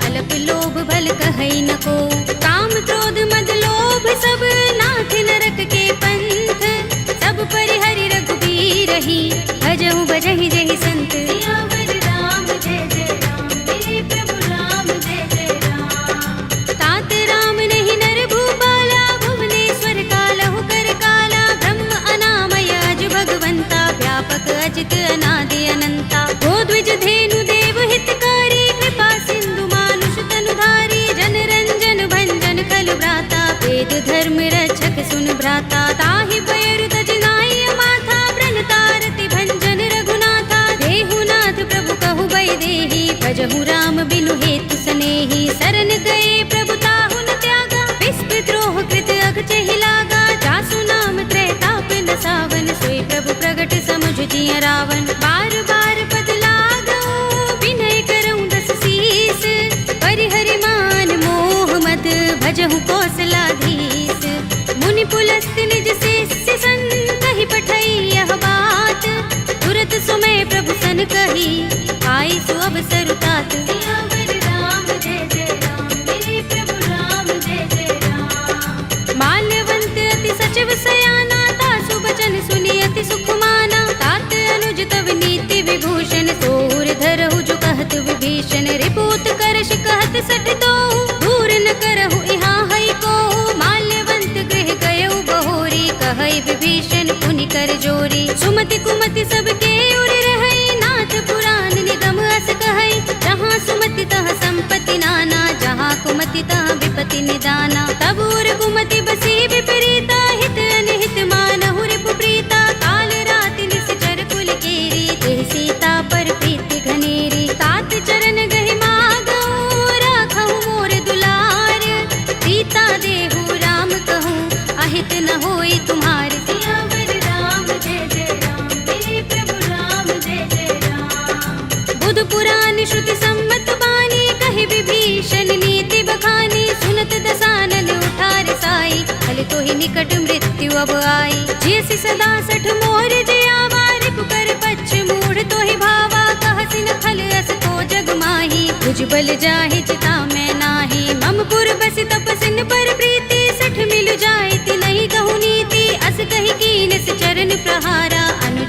अल्प लोभ भल कहई न को, काम क्रोध मद लोभ सब, नाथ नरक के पंथ, सब परिहरि रघुबीर ही, भजहु भजहि जहि संत, सियावर राम जय जय राम, मेरे प्रभु राम जय जय राम। तात राम नहीं नर भूपाला, भुवनेश्वर कालहु कर काला, ब्रह्म अनामय अज भगवंता, व्यापक अजित अनादि अनंता, गोद्विज धेनु देव हितकारी, कृपा सिंधु मानुष तनुधारी, जन रंजन भंजन खल भ्राता, वेद धर्म रक्षक सुन भ्राता, ताहि पैर तज नाई माथा, व्रण तारति भंजन रघुनाथा, देहु नाथ प्रभु कहु बै देहि, भजहु राम बिनु हेतु सनेहि, शरण गए प्रभु ताहु न त्यागा, विस्प द्रोह कृत अघ चहि लागा, जासु नाम त्रैताप न सावन, सोई प्रभु प्रगट समुझ जिय रावण, बार बार पद लागऊ, विनय करऊँ दस शीस, परिहरि मान मोह मद, भजहु कौशलाधीश, मुनि पुलस्त निज शिष्य सन, कहि पठई यह बात, तुरत सुमय प्रभु सन कही, आई सु अवसर तात, सियावर राम जय जय राम, मेरे प्रभु राम जय जय राम। माल्यवंत अति सचिव सयाना, तासु बचन सुनि अति सुख माना, तात अनुज तव नीति विभूषण, सोर धरहु जो कहत विभीषण, रिपुत करश कहत सठ दो, दूर न करहु यहाँ हई को, माल्यवंत गृह गयउ बहोरी, कहई विभीषण पुनि कर जोरी, सुमति कुमति सबके उर रहई, नाथ पुराण निगम अस कहई, जहाँ सुमति तहाँ संपत्ति नाना, जहाँ कुमति तहाँ विपत्ति निदाना, तब उर कुमति बसी विपरीता, हित अनहित मानहु रिपु प्रीता, काल राति निश्चर कुल केरी, तेहि सीता पर प्रीति घनेरी, तात चरण गहि मागऊ, राखहु मोर दुलार, सीता देहु राम कहूँ, अहित न होई तुम्हार, सियावर राम जय जय राम, मेरे प्रभु राम जय जय राम। बुध पुराण श्रुति सम्मत बानी, कहि विभीषण नीति बखानी, सुनत दसानन उठार साई, फल तो ही निकट मृत्यु अब आई, जैसी सदा सठ मोर जयावा, रिपु कर पच्छ मूढ़ तो ही भावा, कहसि न खल अस को जग माही, भुज बल जाहि चिता में नाही, मम पुर बस तपसिन पर प्रीति, सठ मिल जाए ति नहीं कहु नीति, अस कहि कीन से चरण प्रहारा, अनु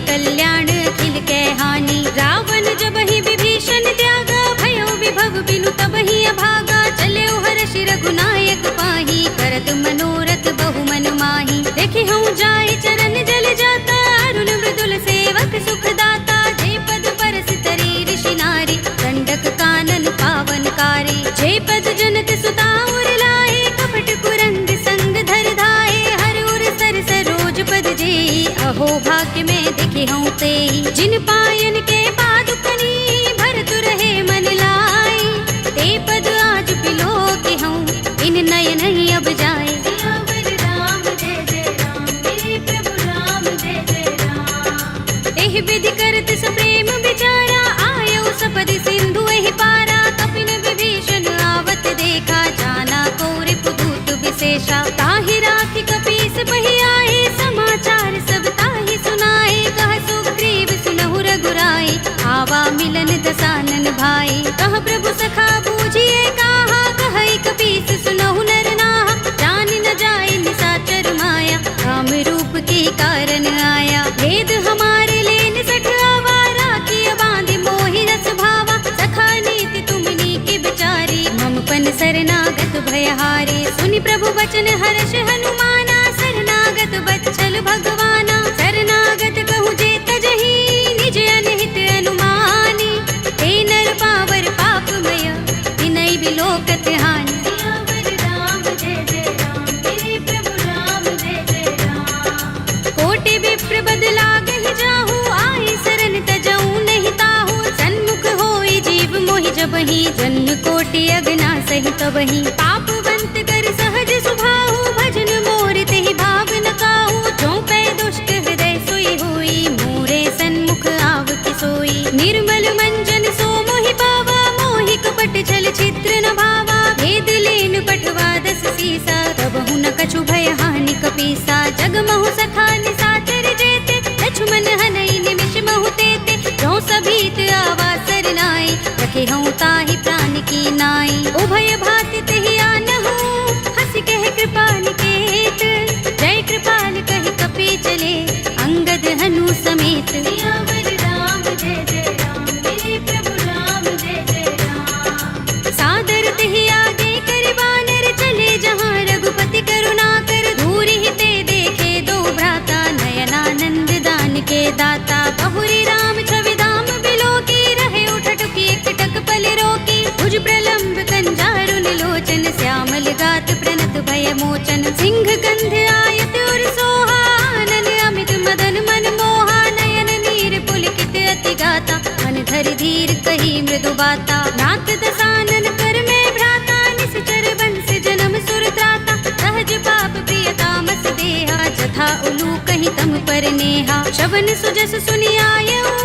कल्याण अखिल कै हानि। रावण जब ही विभीषण त्यागा, भयो विभव बिनु तब ही अभागा। चले हर्ष रघुनायक पाही, करत मनोरथ बहु मन माही। देखि हूँ जाय चरण जल जाता, अरुण मृदुल सेवक सुख दाता। जे पद परस तरी ऋषि नारी, दंडक कानन पावन कारी। जे पद जनक सुता उर लाए, कपट कुरंग संग धर धाए। हर उर सर सरोज पद जेई, अहो भाग्य में दिखे हूँ तेई। जिन पायन के पादुकनी, भरतु रहे मन लाई। ते पद आज बिलो के हूँ, इन नयन ही अब जाए। राम जय जय राम, मेरे प्रभु राम जय जय राम। एहि विधि करत सप्रेम विचारा, आयो सपदि सिंधु एहि पारा। कपिन विभीषण आवत देखा, जाना कौरि पुदूत विशेषा। ताहि राखि कपीस बहि आए, समाचार सब ताहि सुनाए। कह सुग्रीव सुनहु रघुराई, आवा मिलन दसानन भाई। कह प्रभु सखा बूझिए काहा, कहई कपीस सुनहु नर नाहा। जान न जाए निशाचर माया, काम रूप के कारण आया। भेद हमारे लेन सठ आवारा, किया बांधि मोहि रस भावा। सखा नीति तुमनी की बिचारी, मम पन शरणागत भयहारी। सुनि प्रभु वचन हर्ष हनुमाना, शरणागत बच्चल भगवाना। शरणागत कहूँ जे तजहि, निज अनहित अनुमानी। हे नर पावर पापमय, तिनहि बिलोकत हानि। राम जय जय राम, मेरे प्रभु राम जय जय राम। कोटि विप्र बदला गहि जाहू, आए शरण तजऊ नहीं ताहू। सन्मुख होई जीव मोहि जबहि, जन्म कोटि अगना सहि तबहि। पापवंत कर सहज सुभाहु, भजन मोर तेहि भाव न काहू। जो पै दुष्ट हृदय सोई होई, मोरे सन्मुख आव कि सोई। निर्मल मंजन सो मोहि पावा, मोहि कपट छल छिद्र न भावा। भेद लेन पठवा दस सीसा, तबहु न कछु भय हानि कपीसा। जग महु सखा निशाचर जेते, लक्ष्मण हनई निमिष महु तेते। जो सभीत आवा सरनाई, रखे हूँ ताहि प्राण की नाई। उभय भाति तेहि आनहु, हंस कह कृपा निकेत। जय कृपाल कहि कपि चले, अंगद हनु समेत। राम जय जय राम, मेरे प्रभु राम जय जय राम। सादर तेहि आगे कर बानर, चले जहाँ रघुपति करुणा कर। दूर ही ते देखे दो भ्राता, नयनानंद दान के दाता। बहुरी राम छवि धाम बिलोकी, रहे उठटुकी एकटक पल रोकी। भुज प्रलंब कंजारुन लोचन, श्यामल गात प्रणत भय मोचन। सिंह कंध आयत उर सोहा, आनन अमित मदन मन मोहा। नयन नीर पुलकित अति गाता, मन धर धीर कही मृदु बाता। नाथ दसानन कर में भ्राता, निश्चर वंश जन्म सुर त्राता। सहज पाप प्रिय तामस देहा, जथा उलू कहीं तम पर नेहा। शवन सुजस सुनि आयऊ,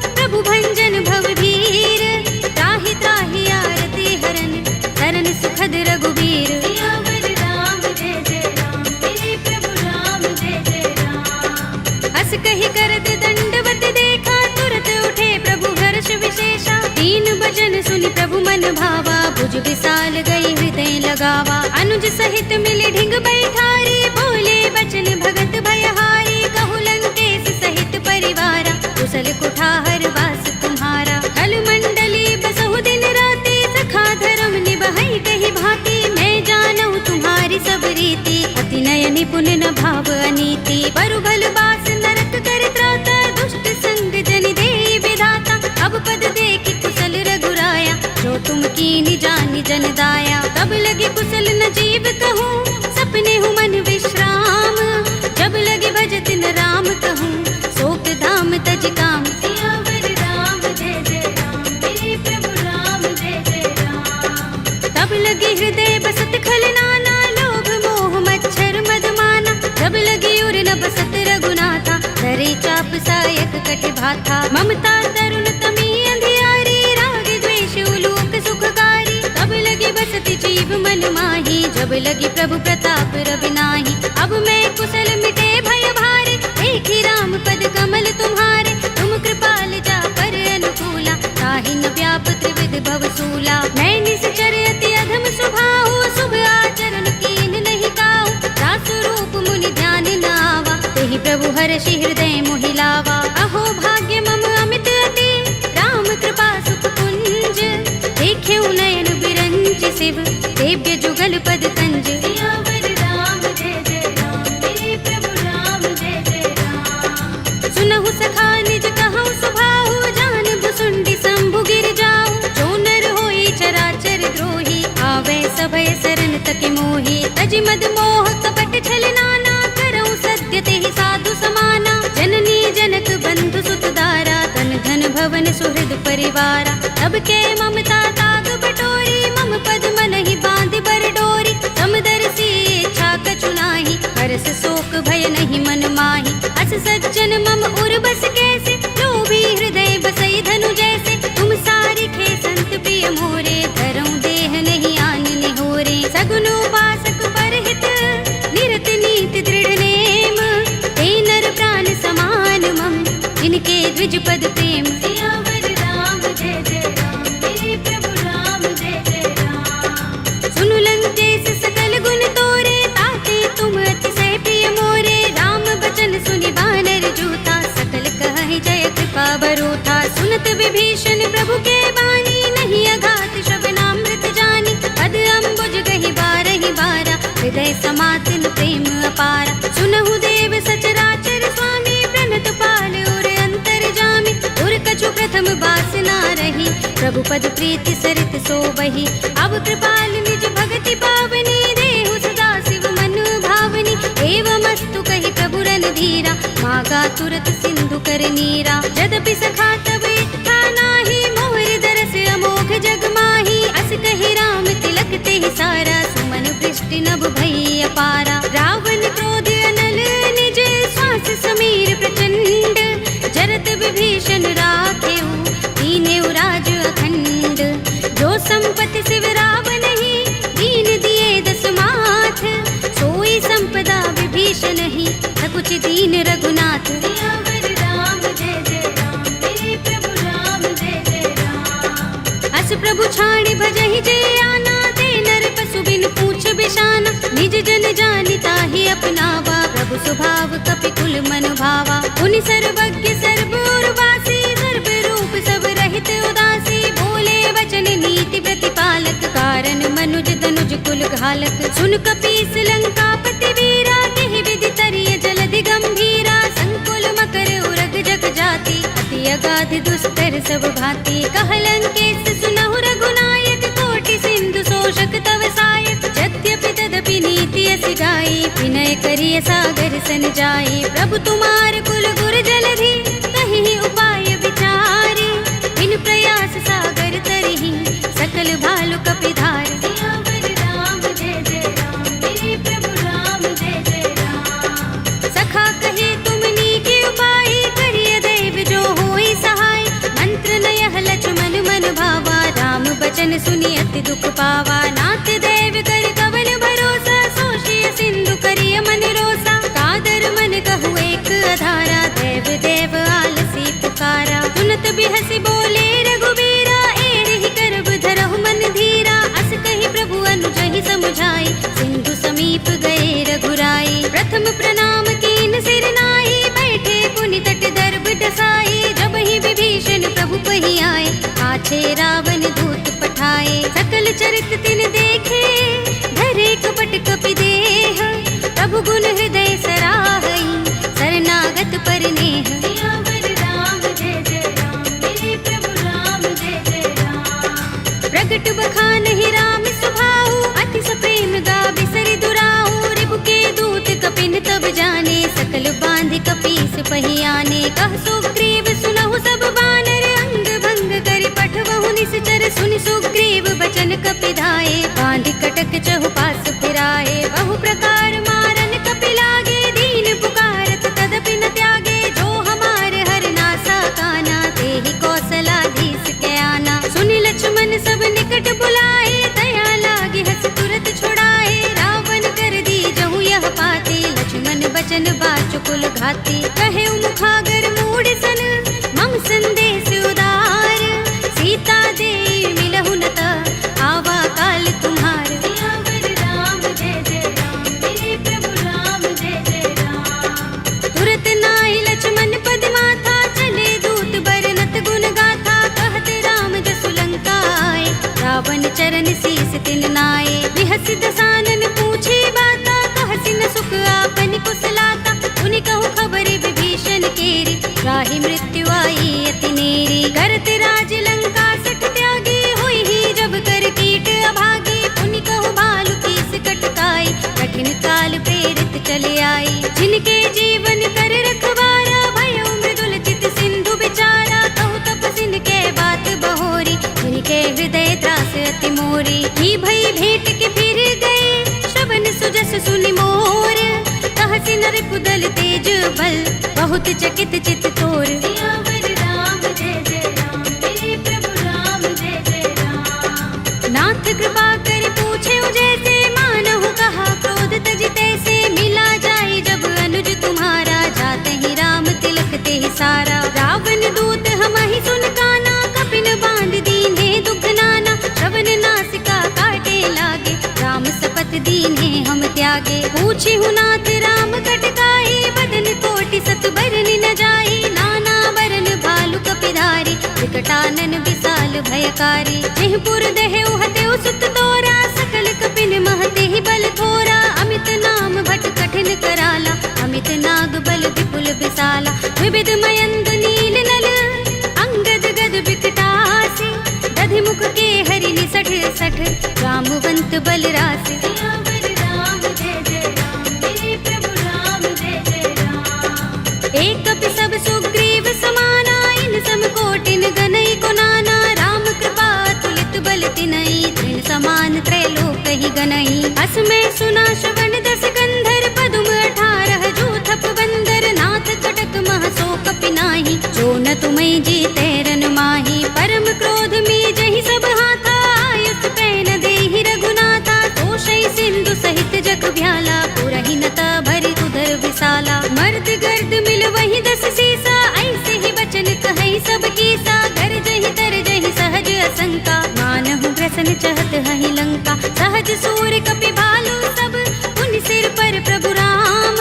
प्रभु भंजन भव भीर। त्राहि त्राहि आरती हरन, शरण सुखद रघुबीर। राम जय जय राम, मेरे प्रभु राम जय जय राम। हस कहि करत दंडवत देखा, तुरत उठे प्रभु हर्ष विशेषा। दीन भजन सुनि प्रभु मन भावा, भुज विशाल गई हृदय लगावा। अनुज सहित मिले ढिंग बैठारी, बोले बचन भगत भयहारी। कहु लंकेश सहित परिवारा, कुशल कुठार वास तुम्हारा। कल मंडली बसहु दिन राति, सखा धर्म निबहै कहि भांति। मैं जानऊ तुम्हारी सब रीति, अति नय निपुण न भाव अनीति। बरु भल बास नरक कर त्राता, दुष्ट संग जन देई विधाता। अब पद देखि कुशल रघुराया, जो तुम कीनि जानि जन दाया। तब लगे कुशल न जीव कहूँ, सपने हूँ मन विश्राम। जब लगे भजत न राम कहूँ, शोक धाम तज काम। राम जय जय राम, मेरे प्रभु राम जय जय राम। तब लगे हृदय बसत खल नाना, लोभ मोह मच्छर मद माना। जब लगे उर न बसत रघुनाथा, धरे चाप सायक कटि भाथा। ममता तरुण तमी अंधियारी, राग द्वेष उलोक सुखकारी। तब लगे बसत जीव मन माही, जब लगे प्रभु प्रताप रविनाही। अब मैं कुशल मिटे भय भारे, देखी राम पद कमल तुम्हारे। तुम कृपाल जा पर अनुकूला, ताहि न व्याप त्रिविध भव सूला। मैं निश्चर अति अधम स्वभाव, शुभ आचरण कीन नहीं काहू। दास रूप मुनि ध्यान न आवा, तेहि प्रभु हर्षि हृदय मोहि लावा। अहो सेव्य जुगल पद तंज। सियावर राम जय जय राम, मेरे प्रभु राम जय जय राम। सुनहु सखा निज कहु सुभाहु, जान भुसुंडी शंभु गिर जाऊ। जो नर होई चराचर द्रोही, आवे सभय शरण तक मोही। तज मद मोह कपट छल नाना, करऊं सत्य तेहि साधु समाना। जननी जनक बंधु सुत दारा, तन धन भवन सुहृद परिवारा। तब के ममता ताग बटोरी, मम पद मन ही बांध बर डोरी। समदर्शी इच्छा कछु नाही, हरस शोक भय नहीं मन माही। अस सज्जन मम उर बस कैसे, लोभी हृदय बसई धनु जैसे। तुम सारिखे संत प्रिय मोरे, धरऊं देह नहीं आन निहोरे। सगुन उपासक परहित, निरत नीति दृढ़ नेम। ते नर प्राण समान मम, जिनके द्विज पद प्रेम। सियावर राम जय जय राम, मेरे प्रभु राम जय जय राम। सुनु लंकेश सकल गुण तोरे, ताते तुम अतिशय प्रिय मोरे। राम बचन सुनि बानर जूथा, सकल कहहि जय कृपा बरूथा। सुनत विभीषण प्रभु के बानी, नहीं अघात श्रवणामृत जानी। पद अम्बुज गहि बारहि बारा, हृदय समातिन प्रेम अपारा। सुनहु देव सचराचर स्वामी, प्रणत पाल उर अंतर जामी। उर कछु प्रथम बासना रही, प्रभु पद प्रीति सरित सोबहि। अब कृपाल निज भगति पावनी, देहु सदा शिव मन भावनी। एवमस्तु कहि प्रभु रणधीरा, मागा तुरत सिंधु कर नीरा। यद्यपि सखा तब इच्छा नाही, मोर दरस अमोघ जग माही। अस कहि राम तिलक तेहि सारा, सुमन वृष्टि नभ भई अपारा। रावण क्रोध अनल निज, श्वास समीर प्रचंड। जरत विभीषण राखेउ, दीनेउ राज अखंड। जो संपत्ति शिव रावण ही, दीन दिए दस माथ। सोई संपदा विभीषण ही, सकुच दीन रघुनाथ। सियावर राम जय जय राम, मेरे प्रभु राम जय जय राम। अस प्रभु छाड़ी भजहि जे आना, ते नर पशु बिन पूछ बिशाना। निज जन जानि ताहि अपनावा, प्रभु स्वभाव कपि कुल मन भावा। उनि सर्वज्ञ सर्व उर्वासी, सर्व रूप सब रहित उदासी। बोले वचन नीति प्रतिपालक, कारण मनुज तनुज कुल घालक। सुन कपीस लंकापति वीरा, तेहि विधि तरिय जलधि गंभीरा। संकुल मकर उरग जग जाति, अति अगाध दुस्तर सब भांति। कह लंकेश सुनहु रघुनायक, कोटि सिंधु शोषक तव सायक। यद्यपि तदपि नीति अस गाई, विनय करिय सागर सन जाई। प्रभु तुम्हार कुल गुर जलधि, कहि उपाय विचारी। बिन प्रयास सागर तरहि, सकल भालु कपिधार। सियावर राम जय जय राम, मेरे प्रभु राम जय जय राम। सखा कहे तुमनी के उपाय, करिय दैव जो होई सहाय। मंत्र नयह लक्ष्मण मन भावा, राम बचन सुनि अति दुख पावा। नाथ दैव कर कवन भरोसा, सोषिय सिंधु करिय मन रोसा। कादर मन कहु एक अधारा, देव देव आलसी पुकारा। सुनत बिहसि बोले रघुबीरा, एहि करब धरहु मन धीरा। अस कहि प्रभु अनुजहि समुझाई, सिंधु समीप गए रघुराई। प्रथम प्रणाम कीन सिर नाई, बैठे पुनि तट दर्भ डसाई। जब ही विभीषण प्रभु पहि आए, पाछे रावण दूत पठाए। सकल चरित तिन देखे, धरे कपट कपि देह। प्रभु गुण हृदय सराहई, शरणागत परनेह। सियावर राम जय जय राम, मेरे प्रभु राम जय जय राम। प्रगट बखानहि राम सुभाऊ, अति सप्रेम गाबि सरि दुराऊ। रिपु के दूत कपिन तब जाने, सकल बांधि कपीस पहि आने। कह सुग्रीव सुनहु सब बानर, अंग भंग करि पठवहु निश्चर। सुनि सुग्रीव बचन कपिधाए, बांधि कटक चहुपास फिराए। बहु प्रकार मारन कपि लागे, दीन पुकारत तदपि न त्यागे। जो हमार हर नासा काना, तेहि कौशलाधीश के आना। सुनि लक्ष्मण सब निकट बुलाए, दया लागे हस तुरत छुड़ाए। रावण कर दी जहु यह पाते, लक्ष्मण बचन बाचुकुल घाते। कहे मुखागर मूढ़ सन, मम संदेश उदार। सीता दे मिलहु न त, आवा काल तुम्हार। सियावर राम जय जय राम, मेरे प्रभु राम जय जय राम। तुरत नाहि लक्ष्मण पद माथा, चले दूत बरनत गुण गाथा। कहत राम जसु लंका आए, रावण चरण शीस तिन नाए। दस दसानन पूछे बाता, कहसी न सुख आपन कुशलाता। उनि कहु खबर विभीषण केरी, राहि मृत्यु आई अति नेरी। करत राज लंका सठ त्यागी, हुई ही जब कर कीट अभागी। उनि कहु भालु कीस कटकाई, कठिन काल प्रेरित चले आई। जिनके जीवन कर रखवारा, भयउ मृदुल चित सिंधु बिचारा। कहु तपसिन के बात बहोरी, जिनके हृदय त्रास अति मोरी। ही भई भेंट के फिर गए, श्रवण सुजस सुनि मोर। कहसी नर कुदल तेज बल, बहुत चकित चित तोर। सियावर राम जय जय राम, मेरे प्रभु राम जय जय राम। नाथ कृपा कर पूछे जैसे, मानहु कहा क्रोध तज तैसे। मिला जाए जब अनुज तुम्हारा, जाते ही राम तिलक ते सारा। रावण दूत हमहि सुन काना, कपिन बांध दीन्हे दुख नाना। श्रवण नासिका काटे लागे, राम सपत दीन्हे हम त्यागे। पूछी हूँ नाथ राम कटकाई, बदन कोटि सत बरन न जाई। नाना बरन भालु कपिधारी, विकटानन विशाल भयकारी। जेहपुर देहु हतेउ सुत तोरा, सकल कपिन महते ही बल थोरा। अमित नाम भट कठिन कराला, अमित नाग बल विपुल विशाला। विविध मयंद नील नल, अंगद गद विकटासी। दधि मुख के हरि निसठ सठ, रामवंत बल रासे। सियावर राम जय जय राम, मेरे प्रभु राम जय जय राम। एक कपि सब सुग्रीव समाना, इन सम कोटिन गनई को नाना। राम कृपा तुलित बल तिनई, तृण समान त्रैलोक ही गनई। अस में सुना श्रवण दस गंधर, पदुम 18 जूथप बंदर। नाथ कटक मह सो कपि नाही, जो न तुमई जीते रन माही। परम क्रोध में जहि सब हाथा, आयुष पैन देहि रघुनाथा। तोषई सिंधु सहित जग भ्याला, पुरहि नता भरि उदर विशाला। मर्द गर्द मिल वही दस सीसा, ऐसे ही बचन कहई सब कीसा। गरजहि तरजहि सहज असंका, मानहु ग्रसन चहत हहि लंका। सहज सूर कपि भालु सब, उन सिर पर प्रभु राम।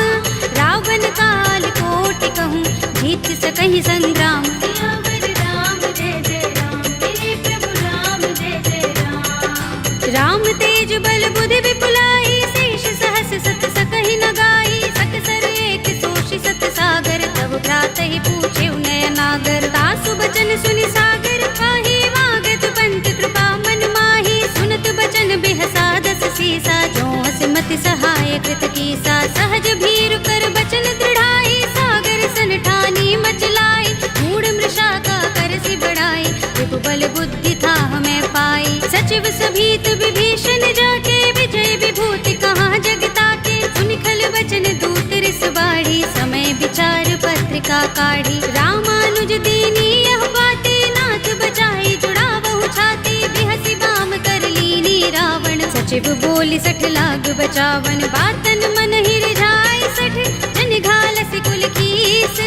रावण काल कोटि कहूँ, जीत सकहि संग्राम। सियावर राम जय जय राम, मेरे प्रभु राम जय जय राम। राम तेज बल बुद्धि विपुलाई, शेष सहस सत सकहि न गाई। सकसर एक सोषि सत सागर, तब भ्रातहि पूछे नयनागर। तासु बचन सुनि सागर पाहि, वागत पंत कृपा मन माहि। सुनत बचन बिहसा दस सीसा, जो हसिमति सहाय कृत कीसा। सहज भीरु कर बचन दृढ़ाई, सागर सन ठानी मचलाई। मूढ़ मृषा का करसि बढ़ाई, विभु बल बुद्धि था हमें पाई। सचिव सभीत विभीषण जाके, विजय विभूति कहाँ जगता के। सुनि खल बचन दूत रिस बाढ़ी, समय विचार पत्रिका काढ़ी। रामानुज दीनी यह बाते, नाथ बचाई जुड़ावहु छाती। बिहसि बाम कर लीनी रावण, सचिव बोली सठ लाग बचावन। बातन मन ही रिझाई सठ, जन घालसि कुल कीस।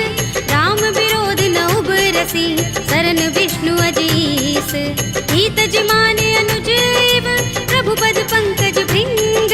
राम विरोध न उबरसी, सरन विष्णु अजीस। हित जिमाने अनुजीव, प्रभु पद पंकज भृंग।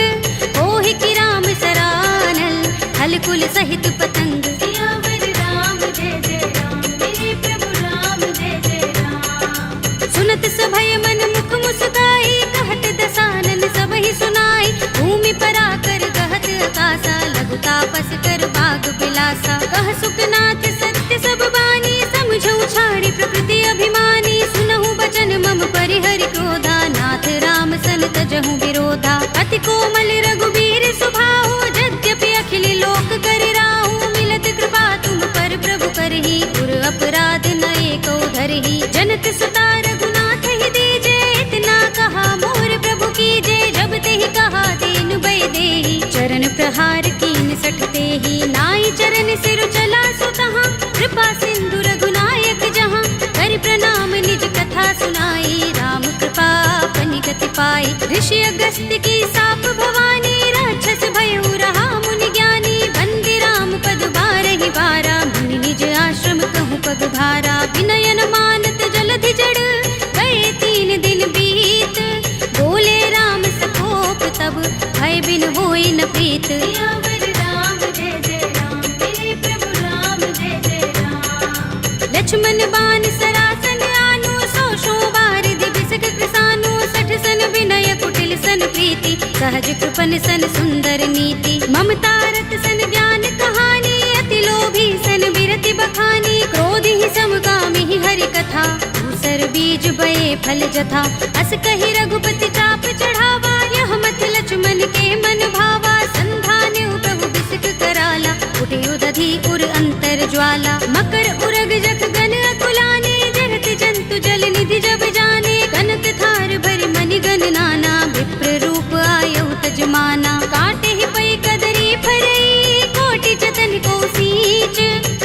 ओहि की राम सरानल, हल कुल सहित पतंग। सियावर राम जय जय राम, मेरे प्रभु राम जय जय राम। सुनत सभय मन मुख मुस्काई, कहत दसानन सबहि सुनाई। भूमि पराकर कहत आकाशा, लघु तापस कर बाग बिलासा। कह सुखनाथ सत्य सब बानी, समझौ छाड़ी प्रकृति अभिमानी। सुनहु बचन मम परिहरि क्रोधा, नाथ राम सन तजहु विरोधा। अति कोमल रघुबीर स्वभाव, यद्यपि अखिल लोक कर राहु। मिलत कृपा तुम पर प्रभु करही, गुर अपराध न एको धरही। जनत सुता रघुनाथ ही दीजे, इतना कहा मोर प्रभु कीजे। जब तेहि कहा दीन बै देहि, चरण प्रहार कीन सठते ही। नाई चरण सिर चला सुतहाँ, कृपा सिंधु रघुनायक जहाँ। कर प्रणाम निज कथा सुनाई, राम कृपा अपनि गति पाई। ऋषि अगस्त्य की साप भवानी, राक्षस भयउ रहा मुनि ज्ञानी। बंदी राम पद बारहि बारा, मुनि निज आश्रम कहूँ पग भारा। विनयन मानत जलधि जड़, गए 3 दिन बीत। बोले राम सकोप तब, भय बिन होई न प्रीत। सियावर राम जय जय राम, मेरे प्रभु राम जय जय राम। लक्ष्मण बान सरासन आनु, 100 बार दिविसक कृसानु। 60 सन विनय कुटिल सन प्रीति, प्रीति, सहज कृपन सन सुंदर नीति। ममता रत सन ज्ञान कहानी, अति लोभी सन बिरति बखानी। क्रोध ही समकामी ही हरि कथा, दूसर बीज बये फल जथा। अस कहि रघुपति चाप चढ़ावा, यह मत लक्ष्मण के मन भावा। संधान प्रभु बिसक कराला, उठे उदधि उर अंतर ज्वाला। मकर उरग जख गन अकुलाने, जरत जंतु जल निधि जब जाने। कनक थार भरि मनि गन नाना, विप्र रूप आयौ तजमाना। काटे ही पै कदरी फरई, कोटि जतन को सींच।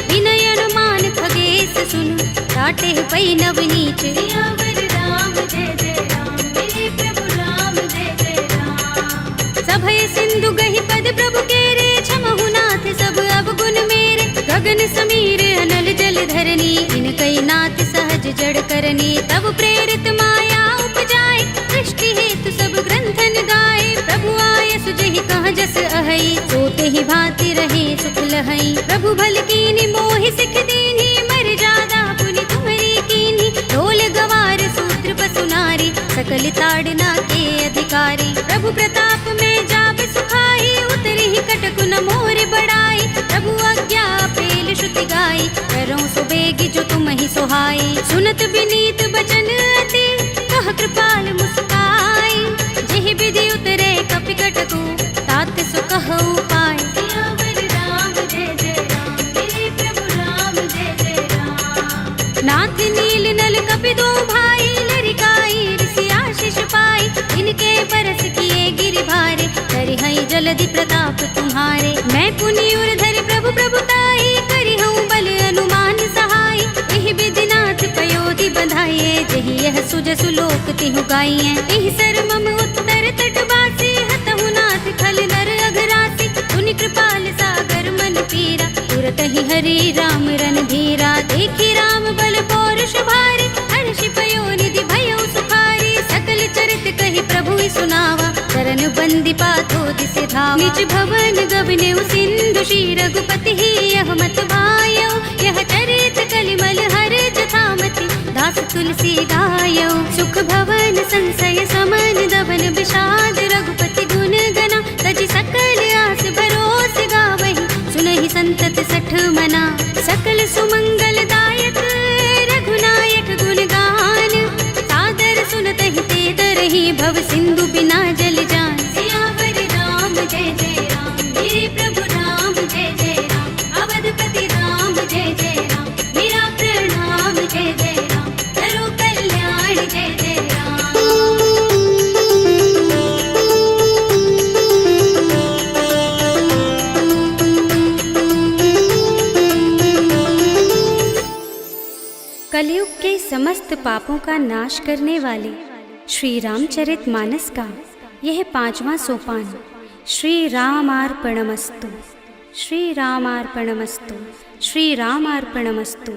विनय अनुमान खगेश सुन, काटे ही पै नवनीच। सियावर राम जय जय राम, मेरे प्रभु राम जय जय राम। सभय सिंधु गहि पद प्रभु केरे, क्षमहु नाथ सब अवगुण मेरे। गगन समीर अनल जल धरनी, इनकई नाथ सहज जड़ करनी। तब प्रेरित माया उपजाए, सृष्टि हेतु सब ग्रंथन गाए। प्रभु आय सुजहि कहाँ जस अहै, सोते ही भांति रहे सुख लहै। प्रभु भल कीनी मोहि सिख दीनी, मर जादा पुनि तुम्हरी कीनी। ढोल गवार सूत्र पसु नारी, सकल ताड़ना के अधिकारी। प्रभु प्रताप में जाब सुखाई, उतरी ही कटक न मोर बड़ाई। प्रभु आज्ञा पेल श्रुति गाई, करो सो बेगी जो तुम ही सोहाई। सुनत विनीत बचन अति, कह कृपाल मुस्काई। जेहि विधि उतरे कपि कटकु, तात सो कहु पाय। सियावर राम जय जय राम, मेरे प्रभु राम जय जय राम। नाथ नील नल कपि दो भाई, लरिकाई ऋषि आशीष पाई। इनके बरस किए गिरि भारे, करि हई जलधि प्रताप तुम्हारे। मैं पुनि उर धरि प्रभु प्रभुताई, करि हूँ बल अनुमान सहाय। एहि विधि नाथ पयोधि बंधाइए, जहि यह सुजसु लोक तिहु गाइए। एहि सर मम उत्तर तट बासी, हतहु नाथ खल नर अघरासी। पुनि कृपाल सागर मन पीरा, तुरत ही हरि राम रन धीरा। देखी राम बल पौरुष भारी, हर्षि पयोनिधि भयउ सुखारी। सकल चरित कहि प्रभु सुनावा, चरण बंदी पाथो दिसे धावा। निज भवन गबने सिंधु श्री रघुपति ही, यह मत भायो। यह चरित कलिमल हर जथामति, दास तुलसी गायो। सुख भवन संशय समन, दबन विषाद रघुपति गुण गना। तजि सकल आस भरोस गावहि, सुनहि संतत सठ मना। सकल सुमंगल दायक, रघुनायक गुण गान। सादर सुनतहि ते तरहि, भव सिंधु बिना जल जान। सियावर राम जय जय राम, मेरे प्रभु राम जय जय राम। अवधपति राम जय जय राम, मेरा प्रणाम जय जय राम। करो कल्याण जय जय राम। कलयुग के समस्त पापों का नाश करने वाले श्री रामचरितमानस का यह 5वां सोपान श्री रामार्पणमस्तु, श्री रामार्पणमस्तु, श्री रामार्पणमस्तु।